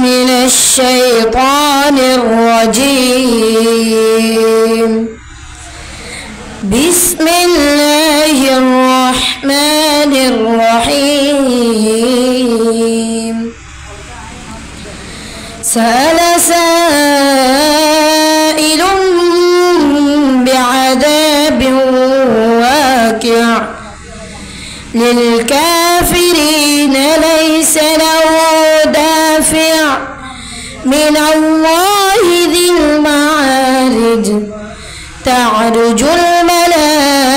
من الشيطان الرجيم. بسم الله الرحمن الرحيم. سأل سائل بعذاب واقع للكافرين ليس له دافع من الله ذي المعارج. تعرج الملائكة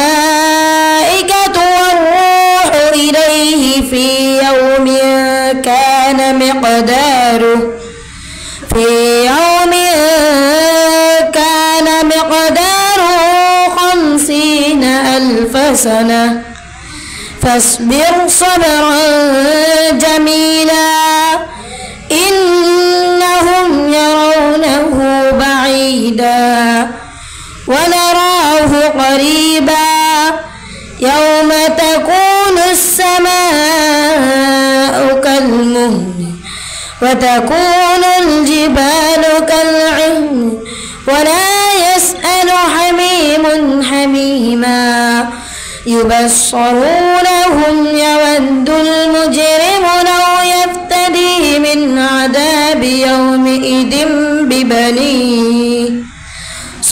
والروح إليه في يوم كان مقداره 50,000 سنة فاصبر صبرا جميلا إنهم يرونه بعيدا ونراه قريبا يوم تكون السماء كالمهل وتكون الجبال كالعهن ولا يسأل حميم حميما يبصرونهم يود المجرم لو يفتدي من عذاب يومئذ ببنيه.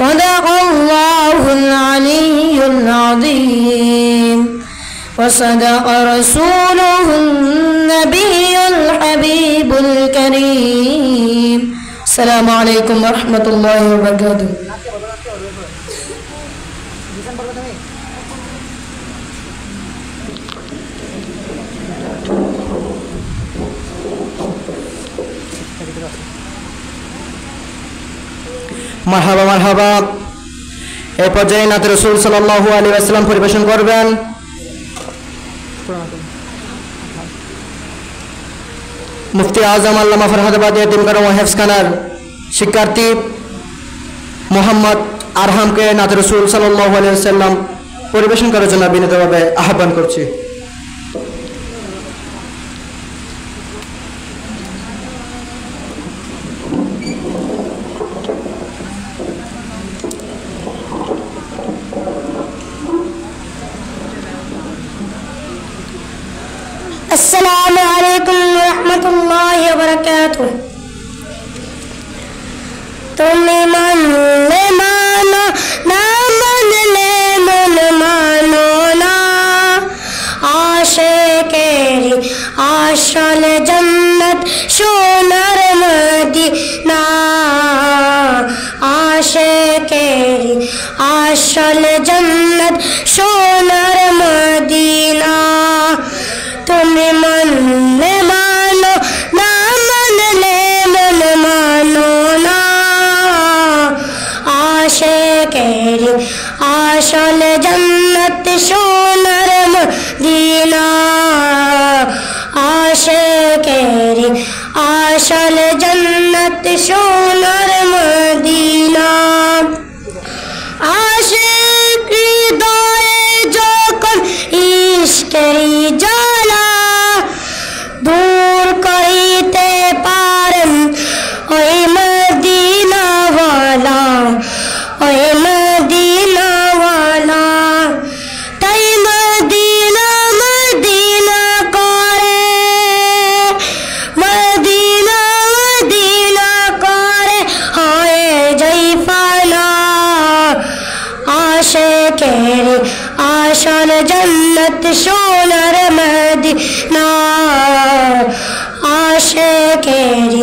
صدق الله العلي العظيم وصدق رسوله النبي الحبيب الكريم. السلام عليكم ورحمة الله وبركاته. মারহাবা মারহাবা। এই পর্যায়ে নাতে রাসূল সাল্লাল্লাহু আলাইহি ওয়াসাল্লাম পরিবেশন করবেন। মুফতি আজম আল্লামা ফরহাদাবাদী এতিমখানা ও হেফজখানার শিক্ষার্থী মোহাম্মদ আরহামকে নাতে রাসূল সাল্লাল্লাহু আলাইহি ওয়াসাল্লাম পরিবেশন করার জন্য বিনীতভাবে আহ্বান করছি। السلام عليكم ورحمة الله وبركاته. तुम्हें मन ले मानो ना मन ले मन मानो ना आशिक़ेरी आशल जन्नत सोनर मदीना आशिक़ेरी आशल जन्नत सोनर मदीना तुम्हें मन ले मानो ना मन ले मन मानो ना आशिक़ेरी आशल जन्नत सोनर मदीना आशिक़ेरी आशल जन्नत सोनर मदीना आशिक़ हृदये যখন ইশকেরি জ্বালা দূর করিতে পারেন ওই মদিনাওয়ালা ওই মদিনাওয়ালা তাই মদিনা মদিনা করে মদিনা মদিনা করে হয় যাই ফানা आशिक़ेरी आशल जन्नत सोनर मदीना आशिक़ेरी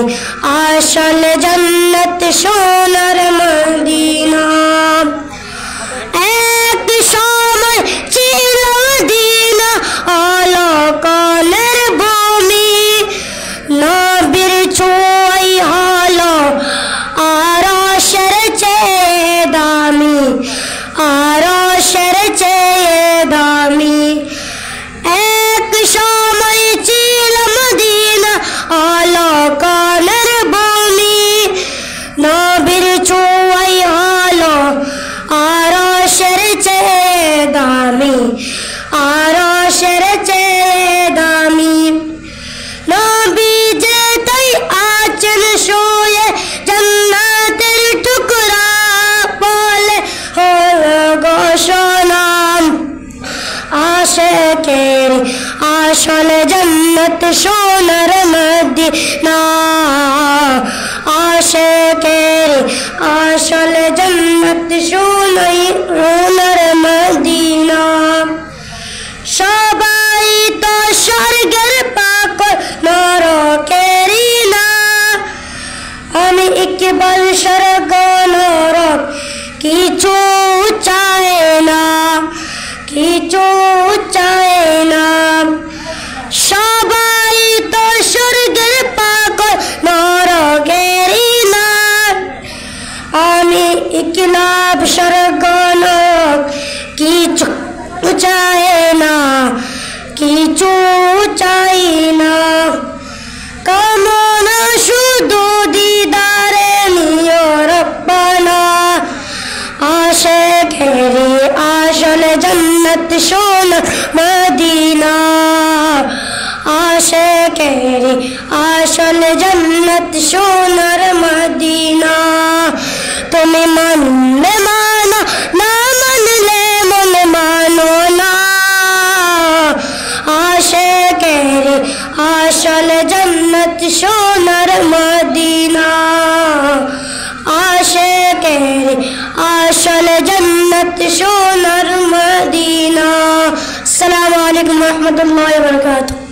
आशल जन्नत सोनर मदीना एक समय ছিল মদিনা অলকালের ভূমি নবীর ছোঁয়ায় হলো আরশের চেয়ে দামি আরশের চেয়ে দামি এক সময় ছিল মদিনা অলকালের ভূমি নবী आशिकेरी आशल जन्नत सोनर मदीना आशिकेरी आशल जन्नत सोनर मदीना সবাই তো স্বর্গের পাগল নরকেরই না আমি ইকবাল স্বর্গ নরক কিছু চাই না কিছু চাই না সবাই তো স্বর্গের পাগল নরকেরই না আমি ইকবাল স্বর্গ নরক কিছু চাই না কিছু চাই না কামনা শুধু দিদারে নিও রব্বানা আশিকেরি আসল জান্নাত সোনার মদিনা আশিকেরি আসল জান্নাত সোনার মদিনা তুমি মানলে মানো না মানলে মনে মানো না আশিকেরি আসল জান্নাত সোনার মদিনা আশিকেরি আসল জান্নাত সোনার মদিনা আসসালামু আলাইকুম ওয়া রাহমাতুল্লাহি ওয়া বারাকাতুহু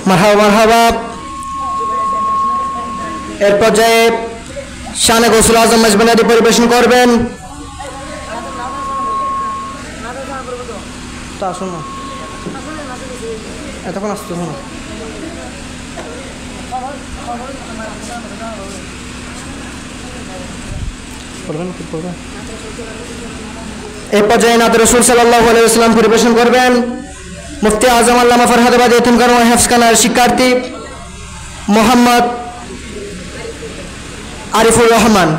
মারহাবা মারহাবা এর পর্যায়ে শানে গৌসুল আজম মেজবানি পরিবেশন করবেন তা শোনো এতক্ষণ আসতো শোনো এই পর্যায়ে নাতে রাসূল সাল্লাল্লাহু আলাইহি ওয়াসাল্লাম পরিবেশন করবেন মুফতি আজম আল্লামা ফরহাদাবাদী এতিমখানা ও হেফজখানার শিক্ষার্থী মোহাম্মদ আরিফুর রহমান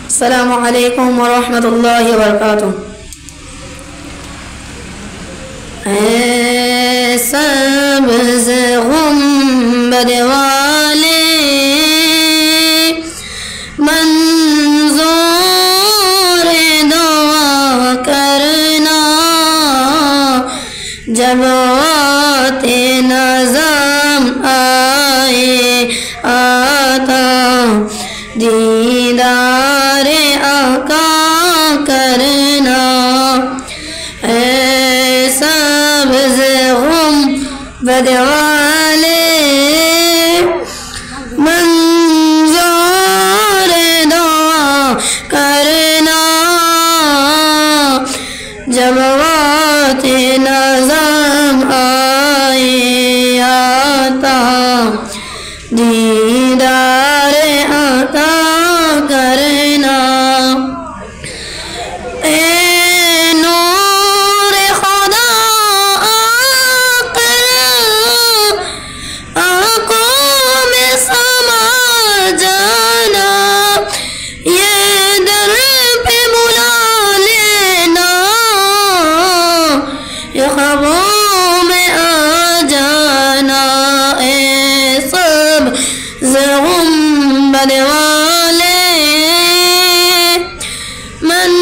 अस्सलामु अलैकुम व रहमतुल्लाहि व बरकातुहू सब्ज़ गुंबद वाले मंजूर दुआ करना जब आते नज़म आए आता दीदार आका करना सब्ज़ गुंबद वाले मंजूर दुआ करना जब वाते नज़म आए आता दीदार आता करना नूर खुदा आँखों में समा जाना ये दर पे बुला लेना ये ख्वाबों में आ जाना सब गुंबद वाले मन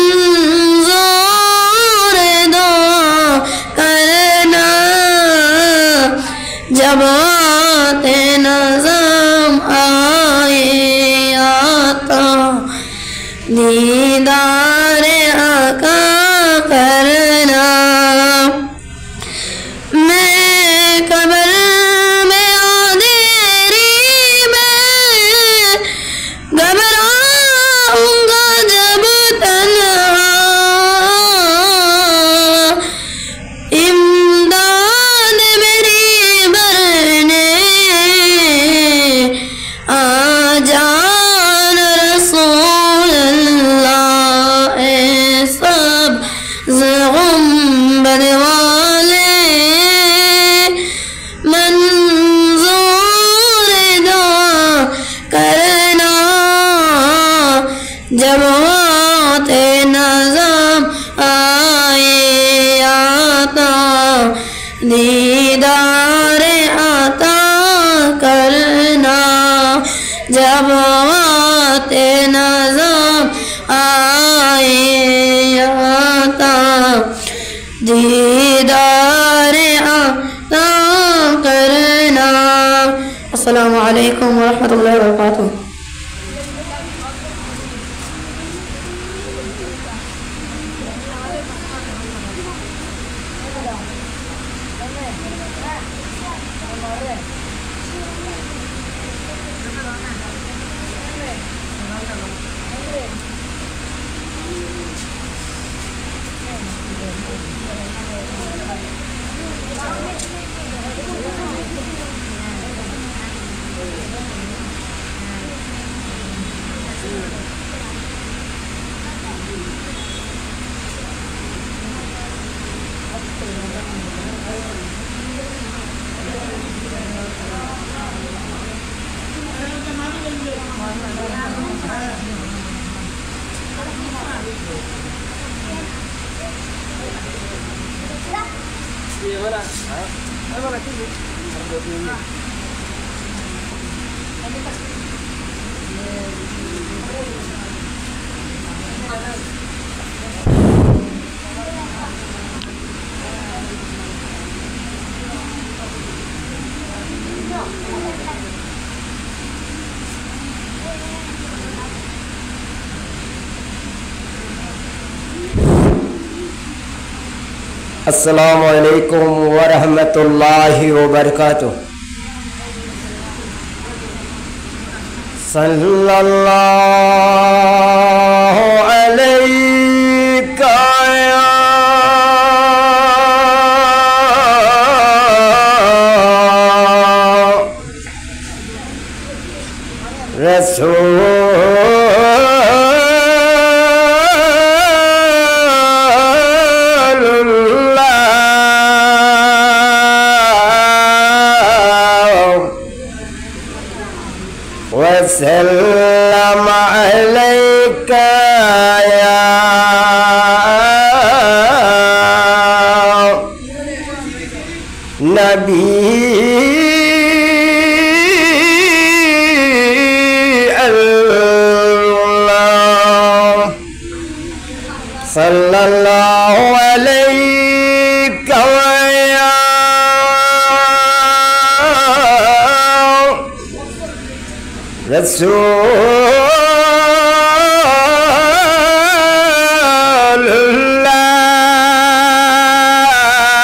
दीदार आता करना जब आते नज़र आए आता दीदार आता करना। अस्सलामु अलैकुम व रहमतुल्लाहि व बरकातुहू। अस्सलामु अलैकुम व रहमतुल्लाहि व बरकातुहू। सल्लल्लाहु अलैका या वसल्लम अलैका या नबी अल्लाह सल्लल्लाहु अलैका या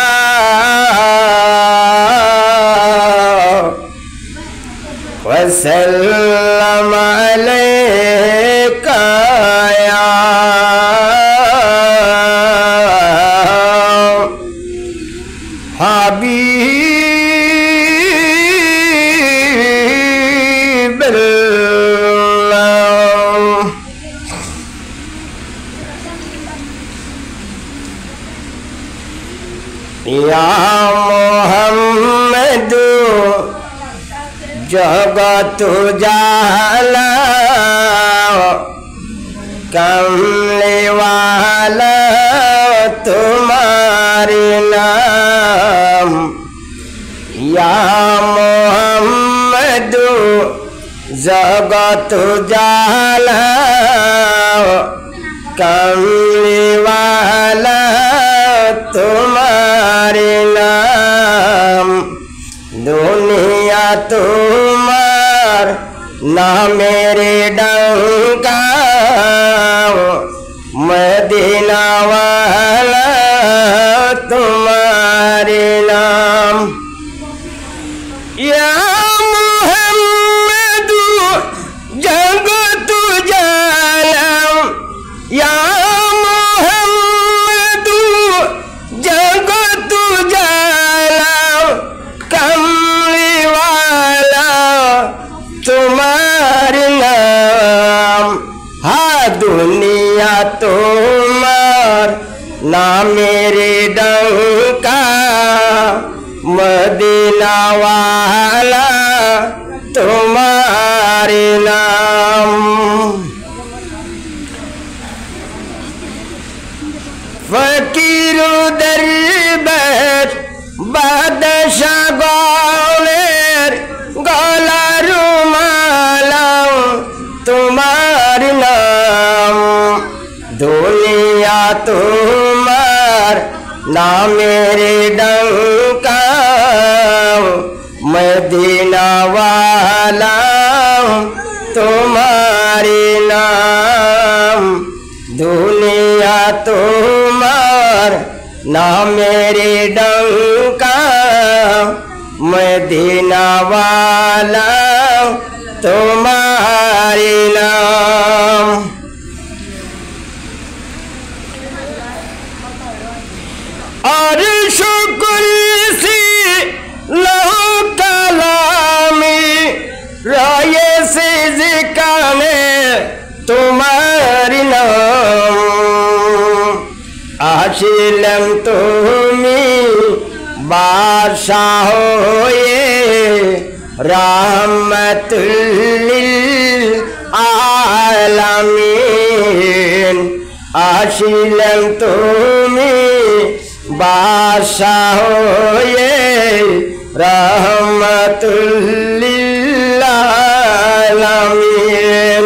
रसूलुल्लाह वसल्लम अलैका या हबीब या मोहम्मद जगत जाला कमले वाला तुम्हारे नाम या मोहम्मद जगत जाला कमले वाला तुम्हारे नाम दुनिया तुम्हार ना मेरे डंका मदीना वाला तुम्हारे नाम या मोहम्मद जगत जाला या मोहम्मद जगत जाला कमली वाला तुम्हारे नाम हा दुनिया तुम्हार ना मेरे डंका मदीना वाला तुम्हारे नाम फकीर दरबार तुम्हार ना मेरे डंका मदीना वाला तुम्हारे नाम दुनिया तुम्हार ना मेरे डंका मदीना वाला तुम्हारे नाम। और शुक्र सी लहू कलामी राये से जिकाने तुम्हारी नाम आशिलम तुम्ही बादशाह होए रहमतुल आलमीन आशिलम तुम्ही बादशाह होए रहमतुल आलमीन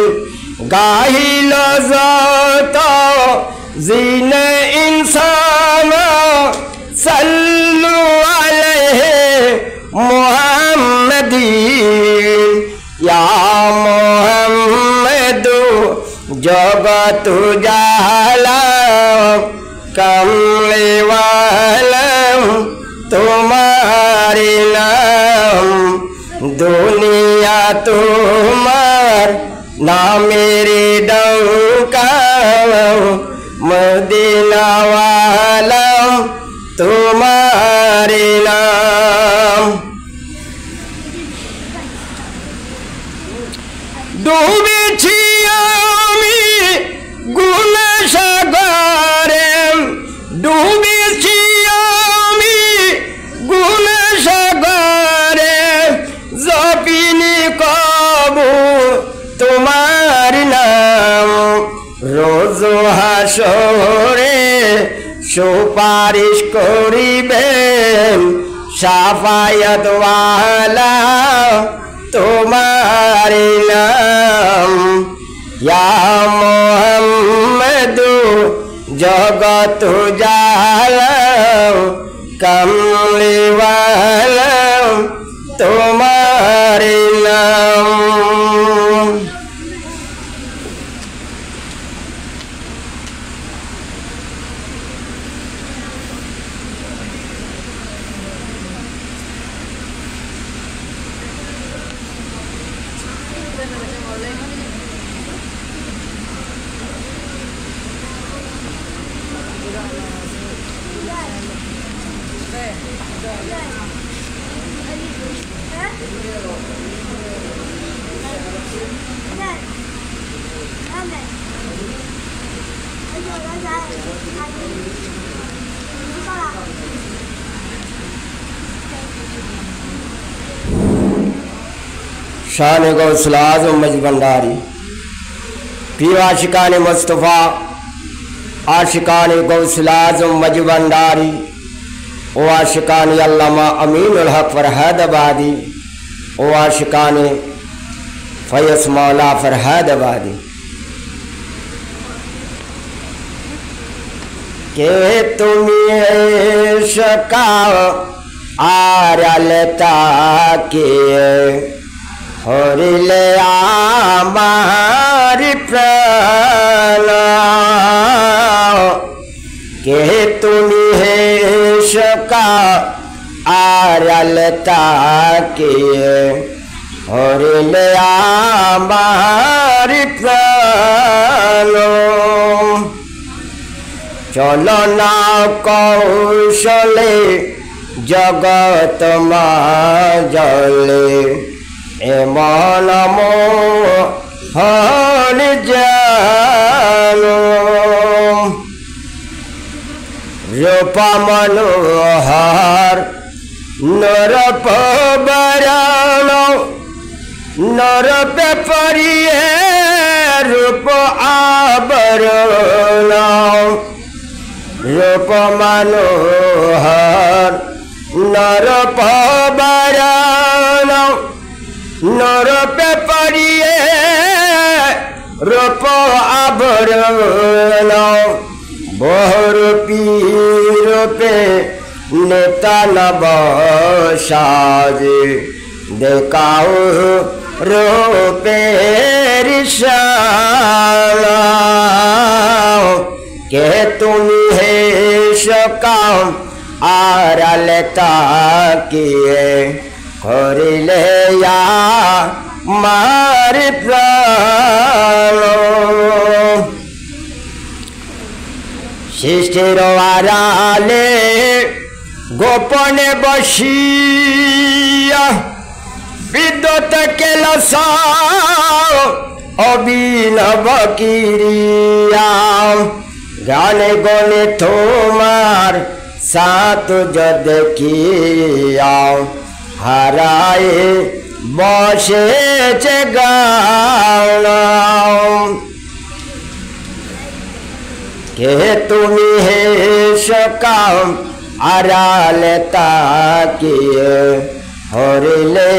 गाहिलो ज़ातो जीन इंसान सल्लु अलैहि मुहम्मदीन या मुहम्मदु जगत जाला कमले वाला तुम्हारे नाम दुनिया तुम्हार ना मेरे डंका मदीना वाला तुम्हारे नाम। ডুবেছি আমি গুনাহ সাগরে ডুবেছি আমি গুনাহ সাগরে জপিনি কবু তোমার নাম রোজ হাসরে সুপারিশ করিবেন শাফায়াত ওয়ালা तुम्हारे नाम या मोहम्मदु जगत जाला कमले वाला तुम्हारे नाम। शान गौसल आज़म मज भंडारी प्रिय आशिकान मुस्तफ़ा आशिकान गौसल आज़म मज भंडारी ओ आशिकान अल्लामा अमीनुल हक फरहादाबादी ओ आशिकान फयस मौला फरहादाबादी के तुम्हें शका आरलता के हरिले आमारी प्राण के तुम्हें शका आरलता के हरिले आमारी प्राण चलो ना कौशले जगत जले एमन मोहन जानो रूप मनोहर नरप बरानो नरप परिये रूप आवरण रूप मनोहर नरप बरानो नरप परिये रूप आवरण बहु পীরূপে নেতা নব সাজে দেখাও রূপের শালা কে তুমি হে সকাম আড়ালে তাকিয়ে করিলে আমার প্রাণ সৃষ্টির আড়ালে গোপনে বসিয়া বিদ্যুৎ কেলস অভিনব কিরিয়া গানে গনে তোমার সাত দেখিয়া হারায় বসেছে গান কে তুমি হে সকাম আড়ালে তাকিয়ে হরিলে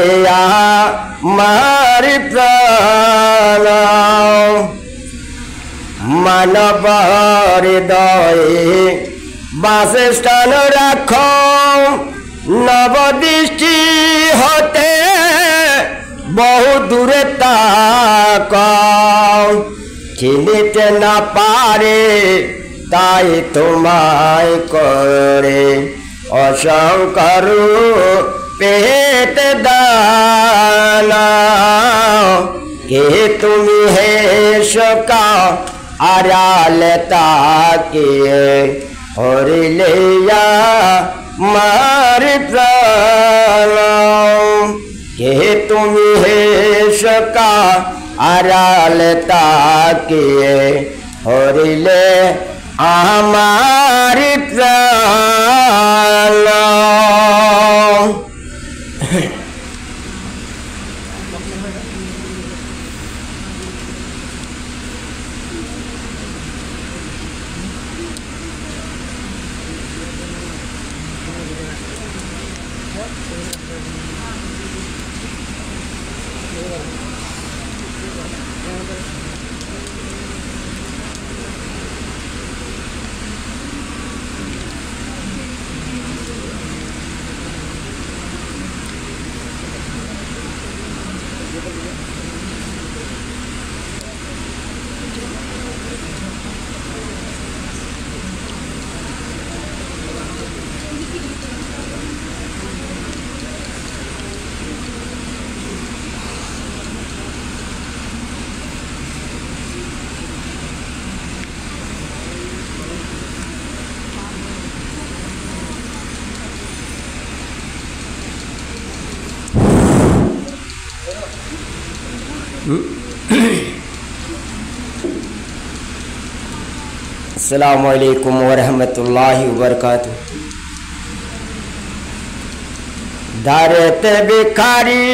আমার প্রাণ মানব হৃদয়ে বাসস্থান রাখ নবদৃষ্টি হতে বহু দূরে তাক চিনিতে না পারে তাই তোমায় করে অসংখ্য পেতে দানা কে তুমি হে সকা আড়ালে তাকিয়ে হরিলে মার প্রাণ কে তুমি হে সকা আড়ালে তাকিয়ে হরিলে আমার প্রাণ अस्सलामु अलैकुम वरहमतुल्लाहि वबरकातुहू। दारते भिखारी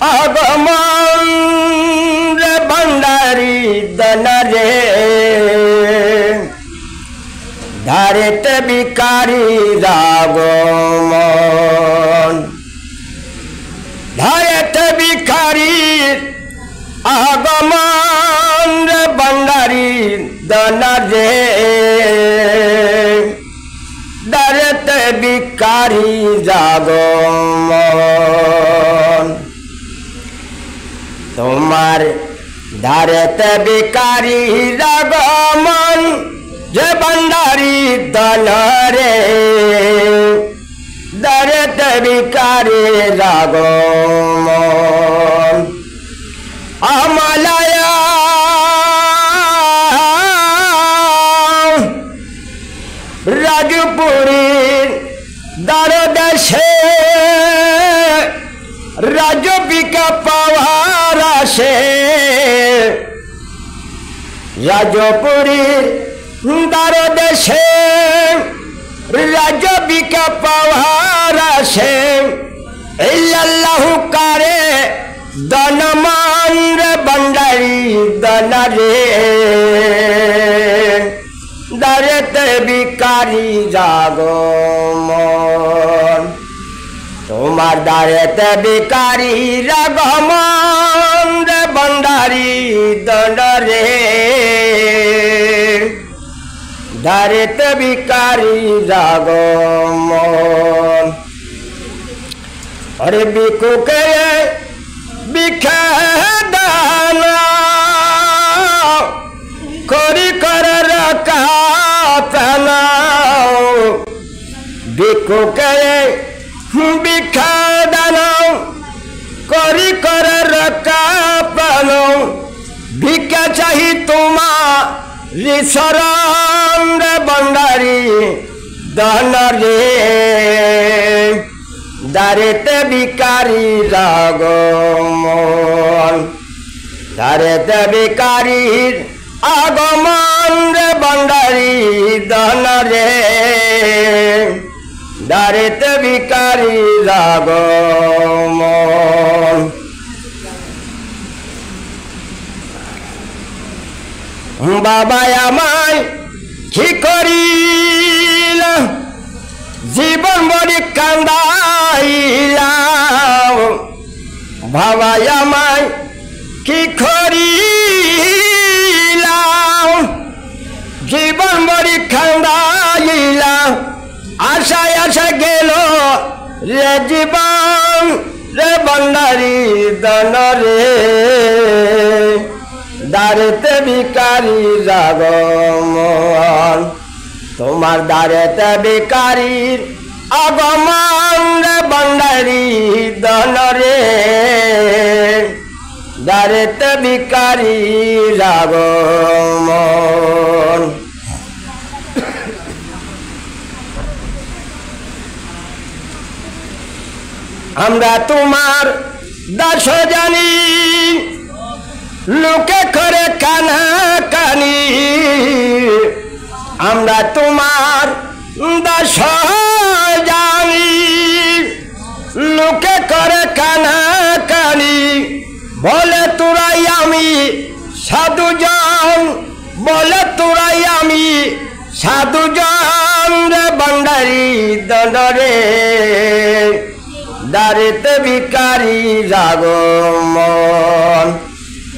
आगमन रे भंडारी दन रे दारते भिखारी आगमन दारते भिखारी आगमन रे भंडारी दन रे दारते भिखारी आगमन तुम्हार दारते भिखारी आगमन जे भंडारी दन रे दारते भिखारी आगमन अमलया राजपुरी दारदेशे राजपिका पवारा से राजपुरी दारदेशे राजपिका पवारा से इल्लल्लाहु करे दनमान रे भंडारी दन रे दारते भिखारी आगमन तुम्हार दारते भिखारी आगमन रे भंडारी दन रे দারেতে ভিকারি আগমন আরে ভিক্ষুকে ভিক্ষা দান করি করে রাখা প্রাণ ভিক্ষুকে ভিক্ষা দান করি করে রাখা প্রাণ ভিক্ষা চাহি তোমার শরণ রে বন্ডারি দান রে দারেতে ভিকারি আগমন দারেতে ভিকারির আগমন রে বন্ডারি দান রে দারেতে ভিকারি আগমন বাবা আমায় কি করিল জীবন বড়ি কান্দাইলাম বাবা আমায় কি করিলাম জীবন বড়ি কান্দাইলাম আশায় আশা গেল রে জীবন রে বন্ডারি দান রে দারেতে ভিকারি আগমন তোমার দারেতে ভিকারির আগমন রে বন্ডারি দান রে দারেতে ভিকারি আগমন আমরা তোমার দাস জানি লোকে করে কানা কানি আমরা তোমার দাস জানি লোকে করে কানা কানি বলে তোরাই আমি সাধুজন বলে তোরাই আমি সাধুজন রে বন্ডারি দান রে দারেতে ভিকারি আগমন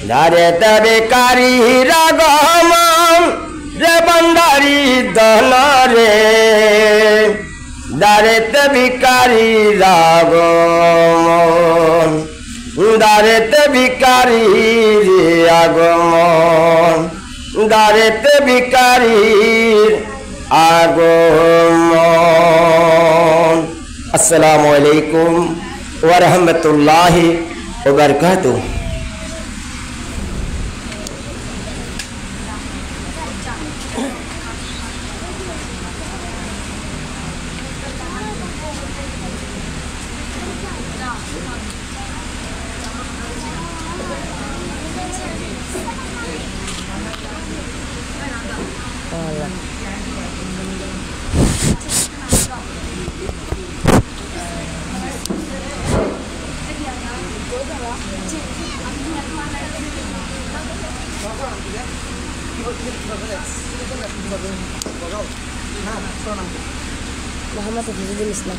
দারেতে ভিকারি আগমন রে বন্ডারি দান রে দারেতে ভিকারি আগমন দারেতে ভিকারি আগমন দারেতে ভিকারি আগমন আসসালামু আলাইকুম ওয়া রাহমাতুল্লাহি ওয়া বারাকাতুহু মোহাম্মদ ফজলুল ইসলাম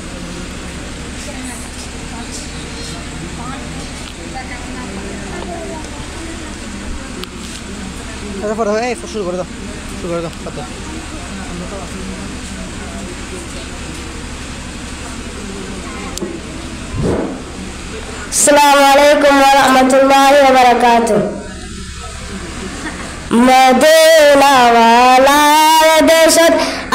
শুরু করে দাও আসসালামু আলাইকুম ওয়া রাহমাতুল্লাহি ওয়া বারাকাতুহু মদিনা ওয়ালার দেশত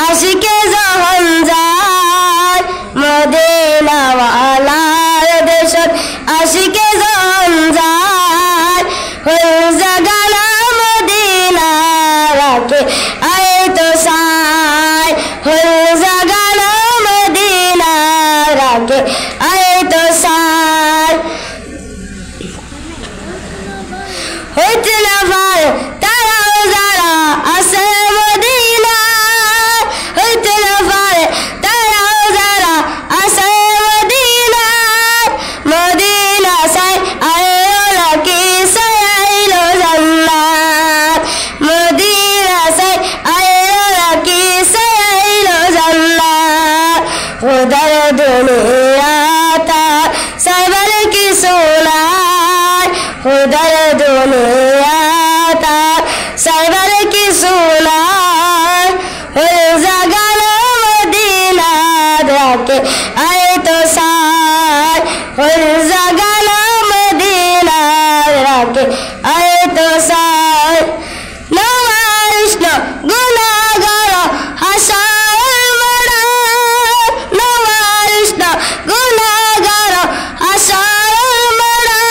আশিকে যখন যায় মদিনা ওয়ালার দেশত আশিকে যখন যায় হল জাগানা মদিনা রাখে আয় তো সাই হল জাগানা মদিনা রাখে আয় তো সাই হইতে না পারে তারাও যারা আছে মদিনা হইতে না পারে তারাও যারা আছে মদিনা মদিনা সাই আইলো লাকি সাই আইলো জান্নাত মদিনা সাই আইলো লাকি সাই আইলো জান্নাত খোদার দুনিয়া তার সাইবার কি সোনায় খোদার দুনিয়া তার সাইবার কি সোনায় तो साय हर जगह मदीना राके आए तो साय नवारिश न गुनाहगार हसार मरा नवारिश न गुनाहगार हसार मरा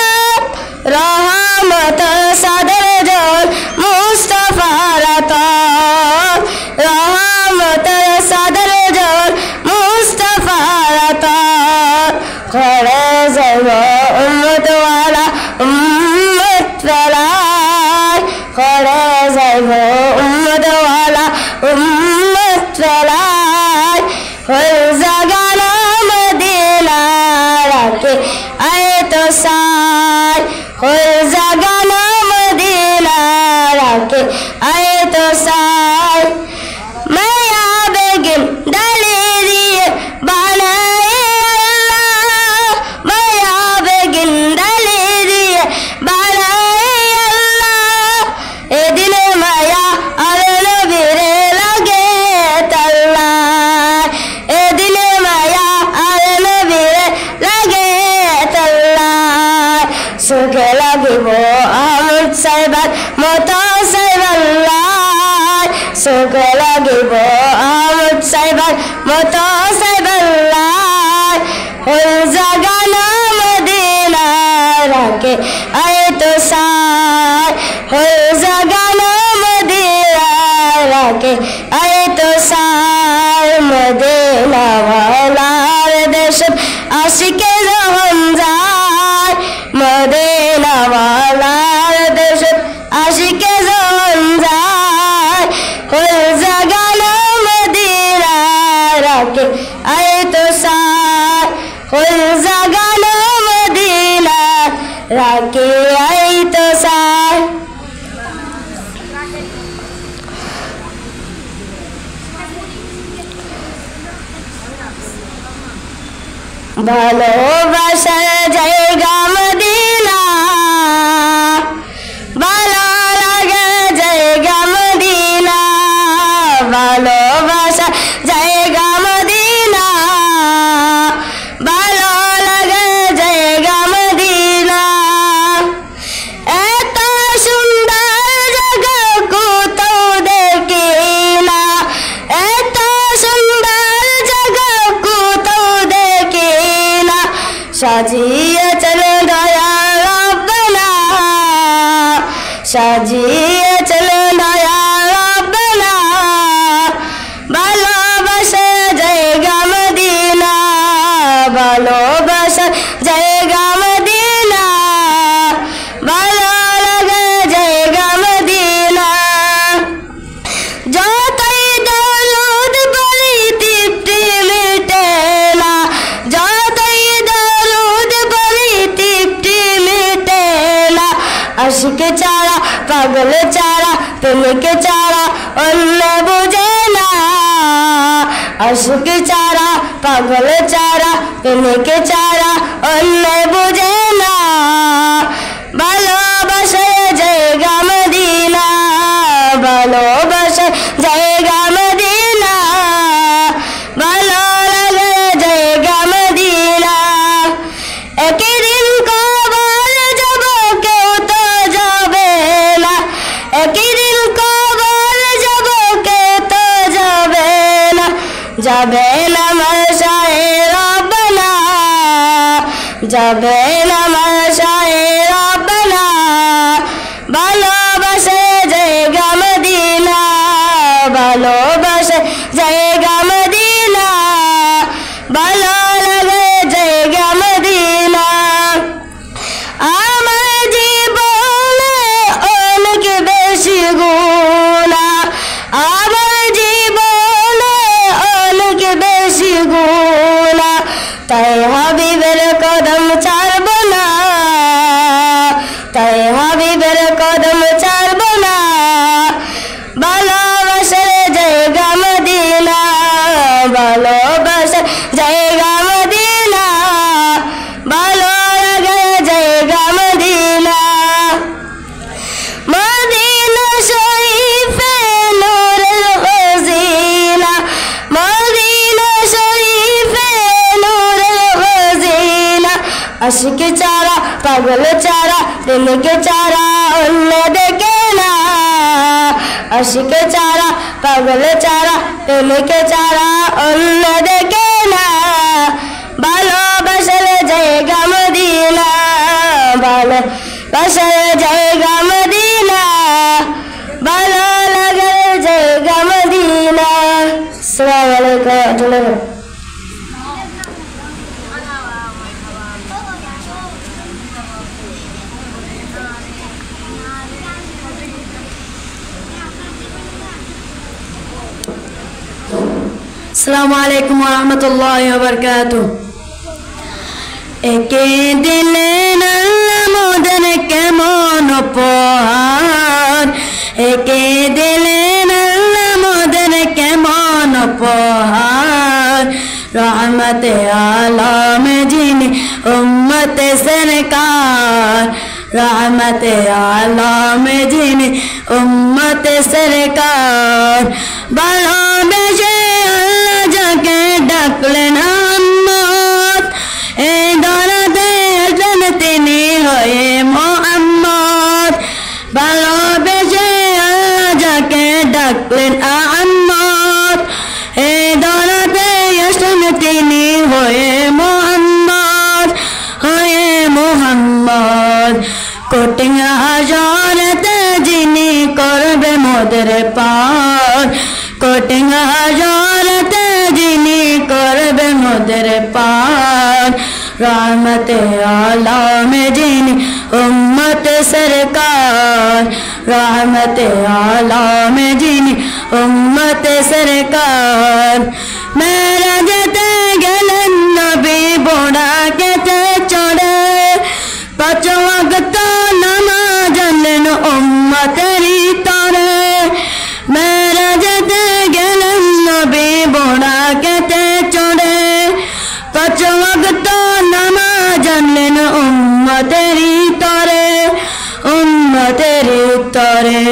रहमत सादर जोल मुस्तफा रता रहमत सादर जोल मुस्तफा रता खड़े जगह उम्मत वाला उम्मत वाला खड़े जगह उम्मत वाला उम्मत वाला हर जगह मदीना राके आए तो साय हर जगह मदीना राके आए तो साय मैं या बेगिन दलेरी बनाए अल्लाह मैं या बेगिन दलेरी बनाए अल्लाह ए दिन माया और नबीरे लगे तल्ला ए दिन माया और नबीरे लगे तल्ला सुखे लगे वो आमुद साहिबान मोतो साहिबाल्लाह सुखे लगे वो आमुद साहिबान मोतो साहिबाल्लाह हर जगह मदीना राके आए तो साय हर जगह मदीना राके आए तो साय मदीना वाला देश आशिके जहन जाय मदीना वाला देश आशिके जहन जाय हर जगह मदीना राके आए तो साय हर जगह मदीना राके आए तो साय ভালোবাসা জায়গা মদিনা ভালো লাগে জায়গা মদিনা ভালোবাসা জায়গা মদিনা ভালো লাগে জায়গা মদিনা এত সুন্দর জায়গা কোথাও দেখি না এত সুন্দর জায়গা কোথাও দেখি না সাজিয়েছেন দয়া রব্বানা সাজিয়েছেন দয়া রব্বানা ভালোবাসা জায়গা মদিনা ভালোবাসা জায়গা মদিনা ভালো লাগে জায়গা মদিনা যতই দরুদ পড়ি তৃপ্তি মিটে না যতই দরুদ পড়ি তৃপ্তি মিটে না আশিক চারা পাগল চারা প্রেমিক চারা অন্য বুঝে না আশিক চারা পাগল চারা প্রেমিক চারা অন্য বুঝে না ভালোবাসা জায়গা মদিনা ভালোবাসা জায়গা মদিনা ভালো লাগে জায়গা মদিনা একদিন কবর যাব কেউ তো যাবে না একদিন কবর যাব কেউ তো যাবে না যাবে না মাশায়ে রব্বানা যাবে না মাশায়ে রব্বানা ভালোবাসা জায়গা মদিনা ভালোবাসা জায়গা মদিনা ভালো লাগে জায়গা মদিনা আমার জীবনে অনেক বেশি গুনাহ আমার জীবনে অনেক বেশি গুনাহ তাই হাবিবের কদম ছাড়ব না তাই হাবিবের কদম ছাড়ব না ভালোবাসার জায়গা মদিনা ভালোবাসার জায়গা মদিনা ভালো লাগে জায়গা মদিনা মদিনা শরীফে নূরের খজিনা মদিনা শরীফে নূরের আশিক চারা পাগল চারা প্রেমিক চারা অন্য দেখে না আশিক চারা পাগল চারা প্রেমিক চারা অন্য দেখে না ভালোবাসার জায়গা মদিনা ভালোবাসার জায়গা মদিনা ভালো লাগার জায়গা মদিনা আসসালামু আলাইকুম अस्सलामु अलैकुम वरहमतुल्लाहि वबरकातुह एके दिले नल्ला मोदन केमन उपहार एके दिले नल्ला मोदन केमन उपहार रहमत आलम जिनी उम्मत सरकार रहमत आलम जिनी उम्मत सरकार ভালোবেসে আল্লাহ যাকে ডাকলেন আম্মত এই ধরাতে এসেছেন তিনি হয়ে মুহাম্মদ ভালোবেসে আল্লাহ যাকে ডাকলেন আম্মত এই ধরাতে এসেছেন তিনি হয়ে মুহাম্মদ কোটিং হাজারতে যিনি করবে মোদের পার কোটিং হাজারতে যিনি করবে মোদের পার रहमत आलम जिन उम्मत सरकार रहमत आलम जिन उम्मत सरकार मेरा जते गलन नबी बोड़ा के चढ़े पाँच वक्त नमाज उम्मतरी तोरे मेरा जते गलन नबी बोड़ा के चढ़े पाँच वक्त नमाज उम्मतरी तोरे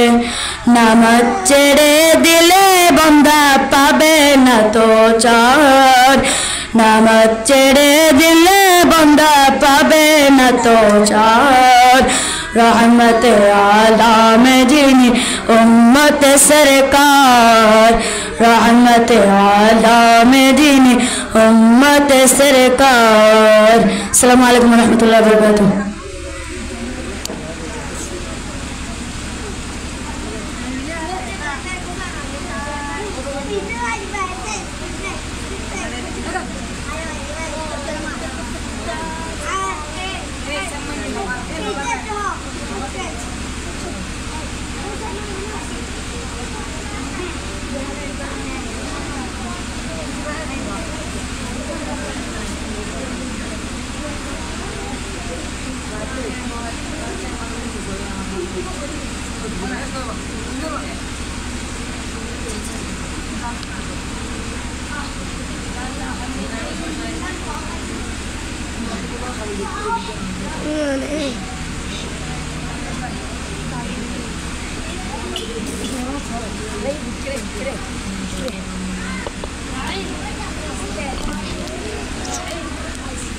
नामाज छेड़े दिले बंदा पाबे ना तो चार नामाज छेड़े दिले बंदा पाबे ना तो चार रहमत आलम जिनी उम्मत सरकार रहमत आलम जिनी उम्मत सरकार अस्सलामु अलैकुम रहमतुल्लाहि व बरकातुहू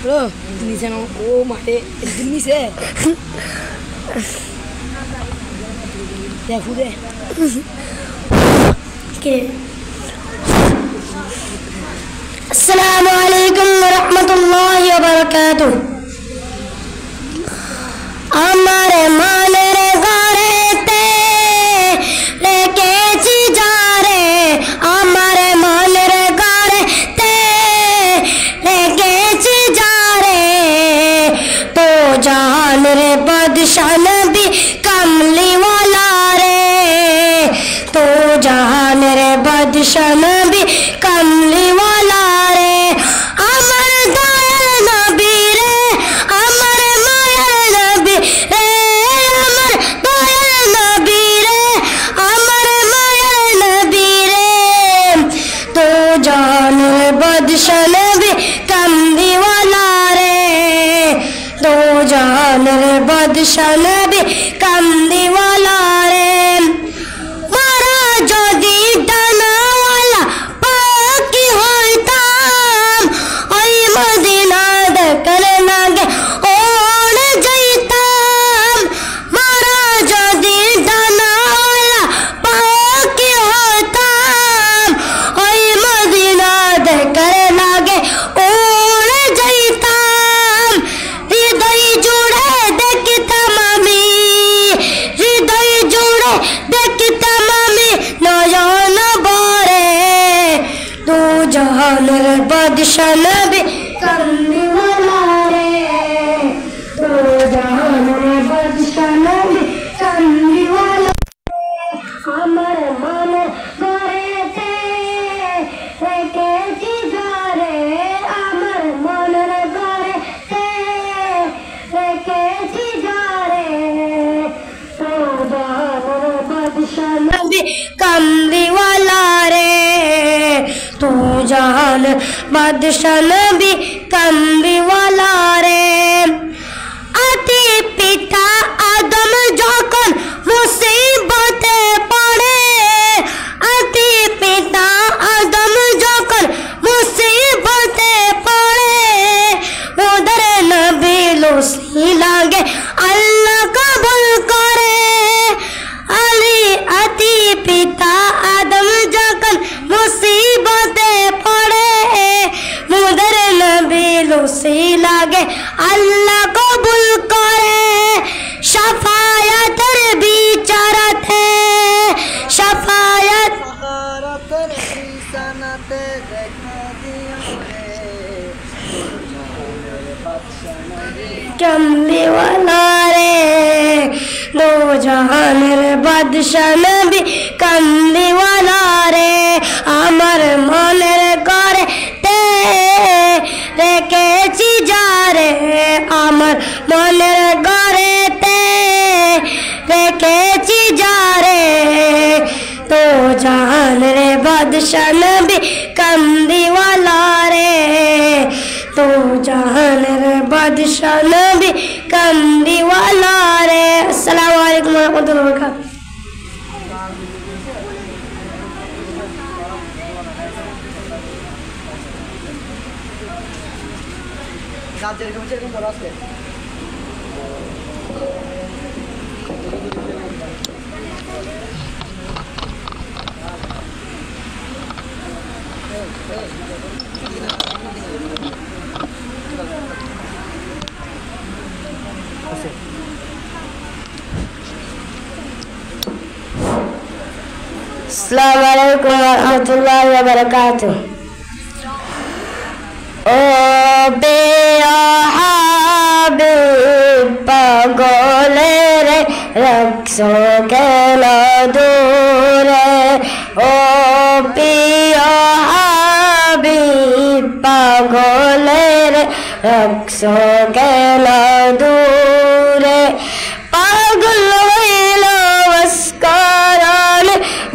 Bro, ini sana oh mate ini se. Ya fude. Okay. Assalamu alaikum warahmatullahi wabarakatuh. हमारे मानरे गारे ते लेके ची जा रे हमारे मानरे गारे ते लेके ची जा रे तो जान रे बदशान भी कमली वाला रे तो जान रे बदशान भी कमली वाला रे अमर दयाल नबी रे अमर मायल नबी रे अमर दयाल नबी रे अमर मायल नबी रे तो जान रे बदशान भी कमली वाला रे तो जान रे बदशान भी कमली वाला रे मदीना दे करना गे ओ बादशाह नबी कमली वाला रे तो जहान रे बादशाह नबी कमली वाला আমার মনে করেছে রেখেছি ঘরে আমার মনের করেছে রেখেছি ঘরে বাদশাহ নবী কামলিওয়ালা রে তু জাহান বাদশাহ নবী কামলিওয়ালা রে আতি পিতা আদম যখন মুসিবতে পড়ে আতি পিতা আদম যখন মুসিবতে পড়ে উদর নবী লুসি লাগে আল্লাহ কবুল করে আলী আতি পিতা আদম যখন মুসিবতে পড়ে উদর নবী লুসি লাগে আল্লাহ কবুল করে शफायतर बिचारत है शफायत कमली वाला रे दो जहान रे बादशाह नबी कमली वाला रे আমার মনের করে তে রেখেছি যারে আমার মনের করে রেখেছি যারে তো জাহান রে বাদশাহ নবী কামলিওয়ালা রে তো জাহান রে বাদশাহ নবী কামলিওয়ালা রে আসসালামু আলাইকুম ওয়া রাহমাতুল্লাহি ওয়া বারাকাতুহু अस्सलामु अलैकुम वरहमतुल्लाहि वबरकातुह ओ बेया हाबिब पागले रे रक्सो के ना दूरे ओ बेया हाबिब पागले रे रक्सो के ना दूरे पागल हইলো वस्करान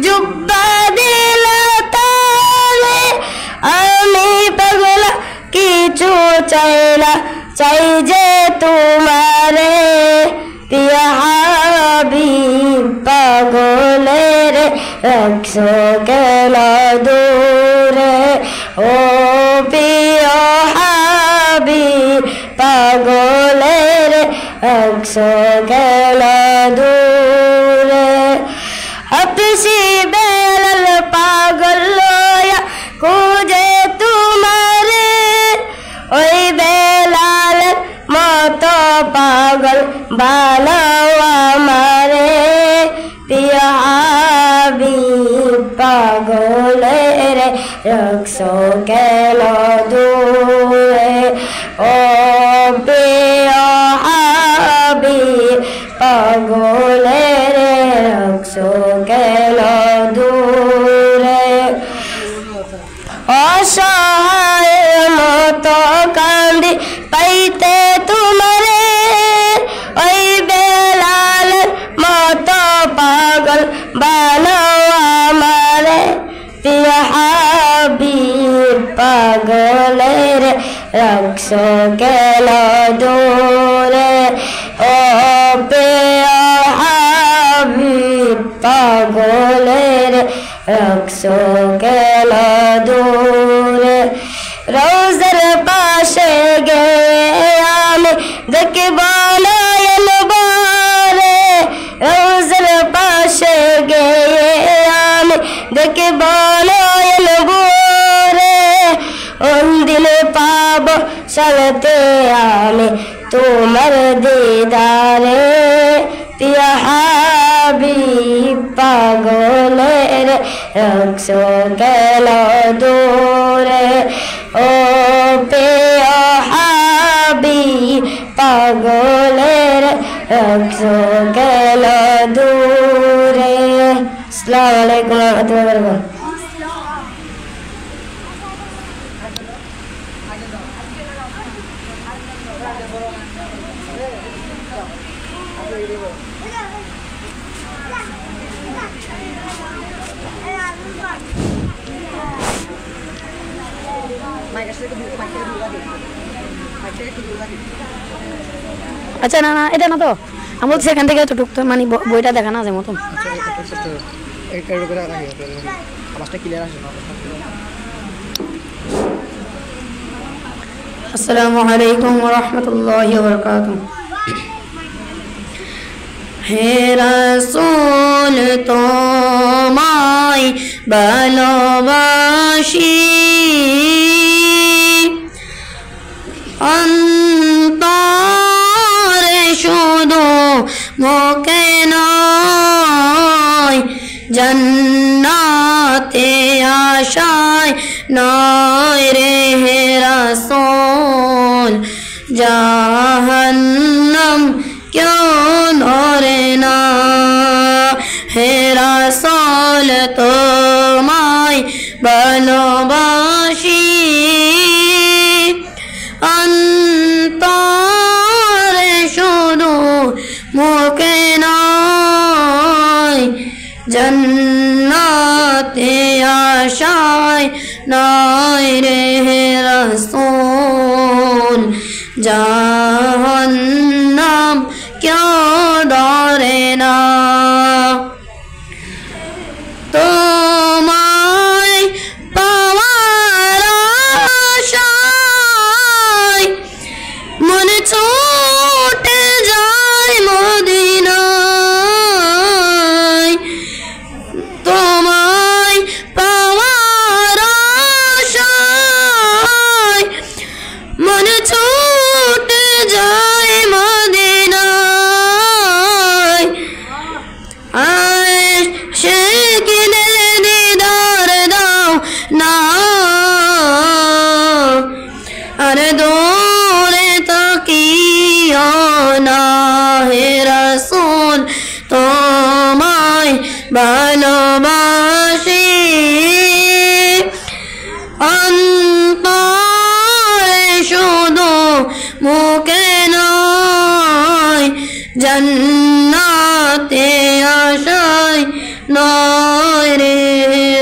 जुब्बा दिलाता रे আমি পাগলা কিছু চাই না চাই যে তোমারে পিয়া হাবিব পাগলের রাখছো কেন দূরে ও পিয়া হাবিব পাগলের রাখছো কেন দূরে হাফসি বেলাল পাগল খুঁজে তোমারে ওই বেলালের মতো পাগল বানাও আমারে পিয়া হাবিব পাগলের রাখছো কেন দূরে ও পিয়া হাবিব পাগলের রাখছো কেন দূরে অসহায় মতো কান্দি পাইতে তোমারে ওই বেলালের মতো পাগল বানাও আমারে পিয়া হাবিব পাগলের রাখছো কেন দূরে ও পিয়া হাবিব পাগলের রাখছো কেন দূরে রোজার পাশে গে আমি দেখব নয়ন ভরে রোজার পাশে গে আমি দেখব নয়ন ভরে দিন পাব সাথে আমি তোমার দিদারে পিয়া হাবিব পাগলের রাখছো কেন দূরে ও পেয় হাবি পাগলের রাখছো গেল দূরে। আসসালামু আলাইকুম ওয়া রাহমাতুল্লাহি ওয়া বারাকাতুহু। আচ্ছা না না এটা না তো আমি বলছি এখান থেকে একটু ঢুকতে মানে বইটা দেখা না যায় মতন। আসসালামু আলাইকুম ওয়া রাহমাতুল্লাহি ওয়া বারাকাতুহু। হে রাসূল তোমায় ভালোবাসি অন্তরে শুধু মুখে নয়, জান্নাতে আশায় নয় রে হে রাসূল, জাহান্নাম কেউ ধরে না। হে রাসূল তোমায় ভালোবাসি অন্তরে শুধু মুখে নয়, জান্নাতে আশায় নয় রে হে রাসূল, জাহান্নাম কেউ ডরে না। তোমায় পাওয়ার আশায় মনে ছুটে যায় মদিনায়, তোমায় পাওয়ার আশায় মনে ছুটে যায় মদিনায়। আশিকিনে দিদার দাও না, আরে দূরে তাকিও না। হে রাসূল তোমায় ভালোবাসি অন্তরে শুধু মুখে নয়, জান্নাতে আশায় নয় রে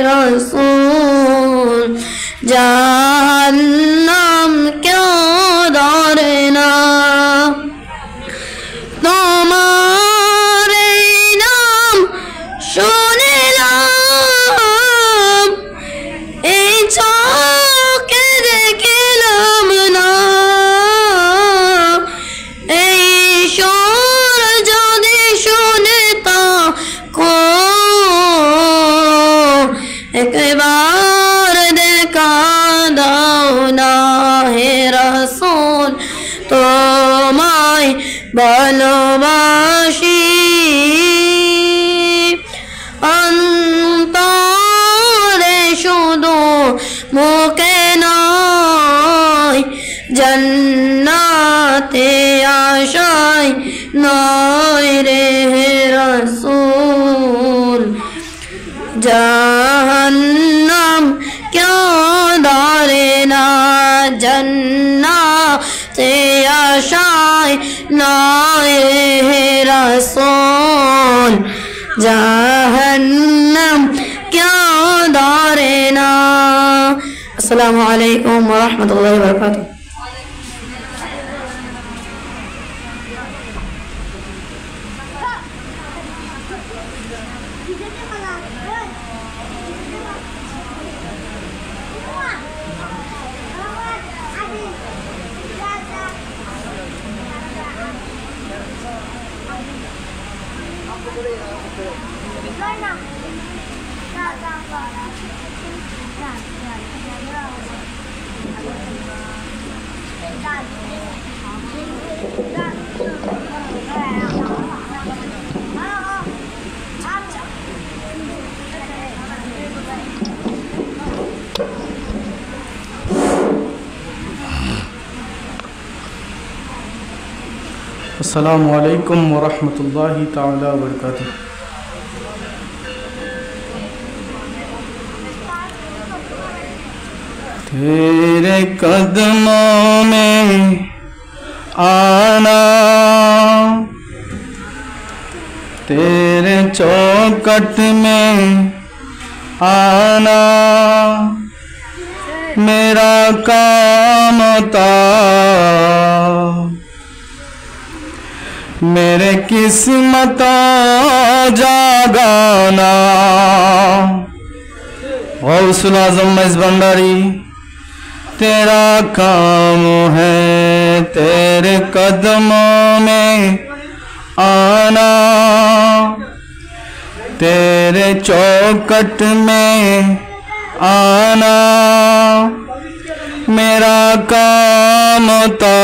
রাসূল, জাহান্নাম কেউ ধরে না। তোমার এই নাম শুনিলাম, এই চোখে দেখিলাম না, এই সুর যদি শুনে থাকো একবার দেখা দাও না। হে রাসূল তোমায় ভালোবাসি অন্তরে শুধু মুখে নয়, জান্নাতে আশায় নয় রে হে রাসূল, জাহান্নাম কেউ ধরে না, জান্নাতে আশায় নয় রে হে রাসূল, জাহান্নাম কেউ ধরে না। আসসালামু আলাইকুম ওয়া রাহমাতুল্লাহি ওয়া বারাকাতুহু। अस्सलामु अलैकुम वरहमतुल्लाहि ताला वबरकातुहू। तेरे कदमों में आना, तेरे चौखट में आना मेरा काम था, मेरे किस्मत जागाना। गौसुल आज़म मइज़ भंडारी, तेरा काम है तेरे कदमों में आना, तेरे चौखट में आना मेरा काम था,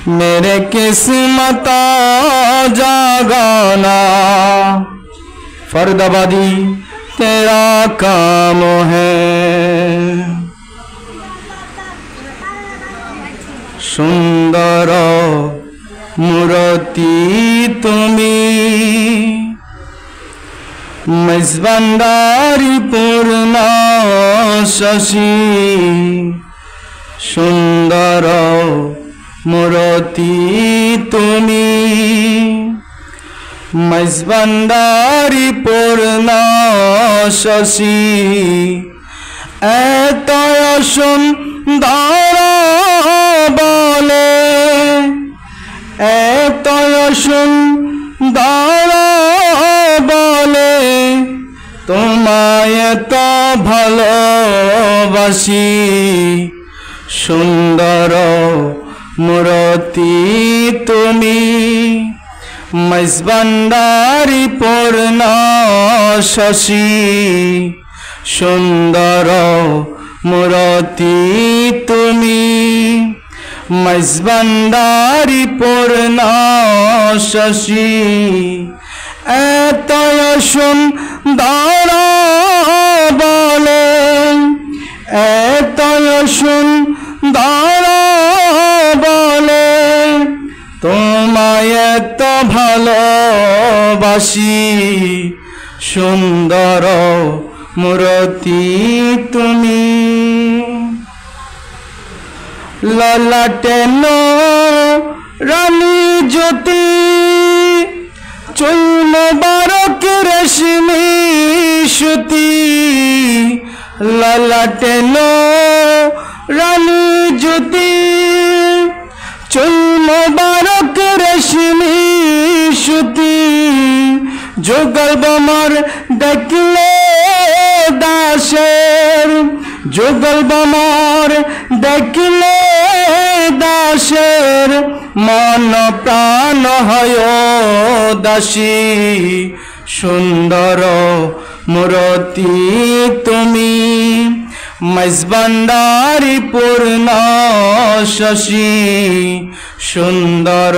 मेरे किस्मत जागाना। फरीदाबादी, तेरा काम है। सुंदर मूर्ति तुमी मइज़ भंडारी पूर्ण शशि, सुंदर मूर्ति तुमी मइज़ भंडारी पूर्ण शशि, एत सुंदर बोले, एत सुंदर बोले তোমায় তো ভালোবাসি, সুন্দর মূর্তি তুমি মইজ ভান্ডারি পূর্ণ শশী, সুন্দর মূর্তি তুমি মইজ ভান্ডারি পূর্ণ শশী, এতয় সুন্দর বলে, এতয় সুন্দর বলে তোমায় এত ভালোবাসি, সুন্দর মূর্তি তুমি। ললাটে রানী জ্যোতি, চুল মোবারক রেশমি সুতি, ললাটে রানী জ্যোতি, চুল মোবারক রেশমি সুতি, যুগল বমর দেখলে দাসের, যুগল বমর দেখলে দাসের মন প্রাণ হয় দাসী, সুন্দর মূর্তি তুমি মইজ ভান্ডারি পূর্ণ শশী, সুন্দর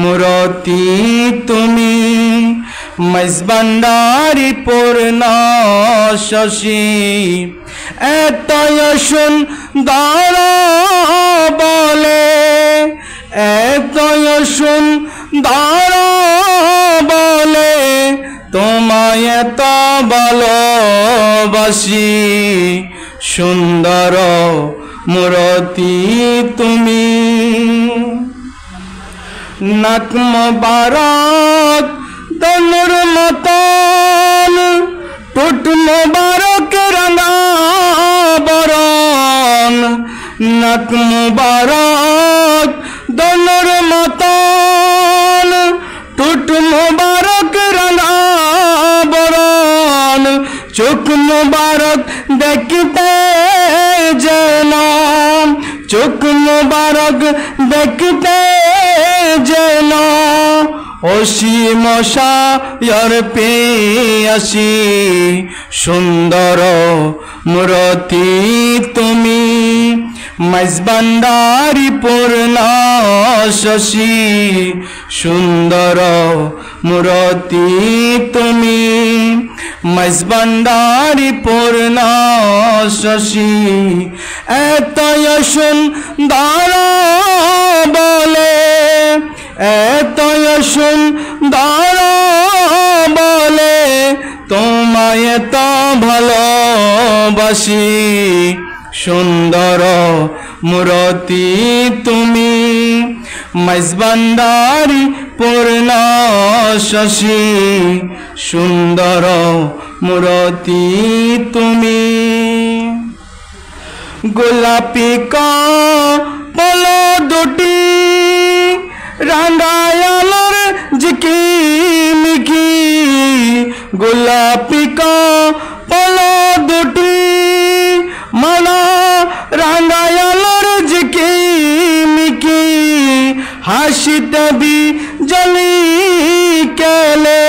মূর্তি তুমি মইজ ভান্ডারি পূর্ণ শশী, এতয় সুন্দর বলে, এতয় সুন্দর বলে তোমায় এত ভালোবাসি, সুন্দর মূর্তি তুমি। নাক মোবারক তনুর মতন, টুট মোবারক রঙা বরণ, নাক মোবারক তনুর মতন, টুট মোবারক রঙা বরণ, চোখ মোবারক দেখতে যেন, চোখ মোবারক দেখতে যেন অসীম সায়র পেয়াসি, সুন্দর মূর্তি তুমি মইজ ভান্ডারি পূর্ণ শশী, সুন্দর মূর্তি তুমি মইজ ভান্ডারি পূর্ণ শশী, এতয় সুন্দর এতই সুন্দর বলে তোমায় তো ভালোবাসি সুন্দর মূরতি তুমি মাইজবান্ডারি পূর্ণ শশী সুন্দর মূরতি তুমি গোলাপি কপল দুটি রাঙ্গায়ালোর ঝিকিমিকি গোলাপি কপল দুটি মালা রাঙ্গায়ালোর ঝিকিমিকি হাসিতে বি জলি কেলে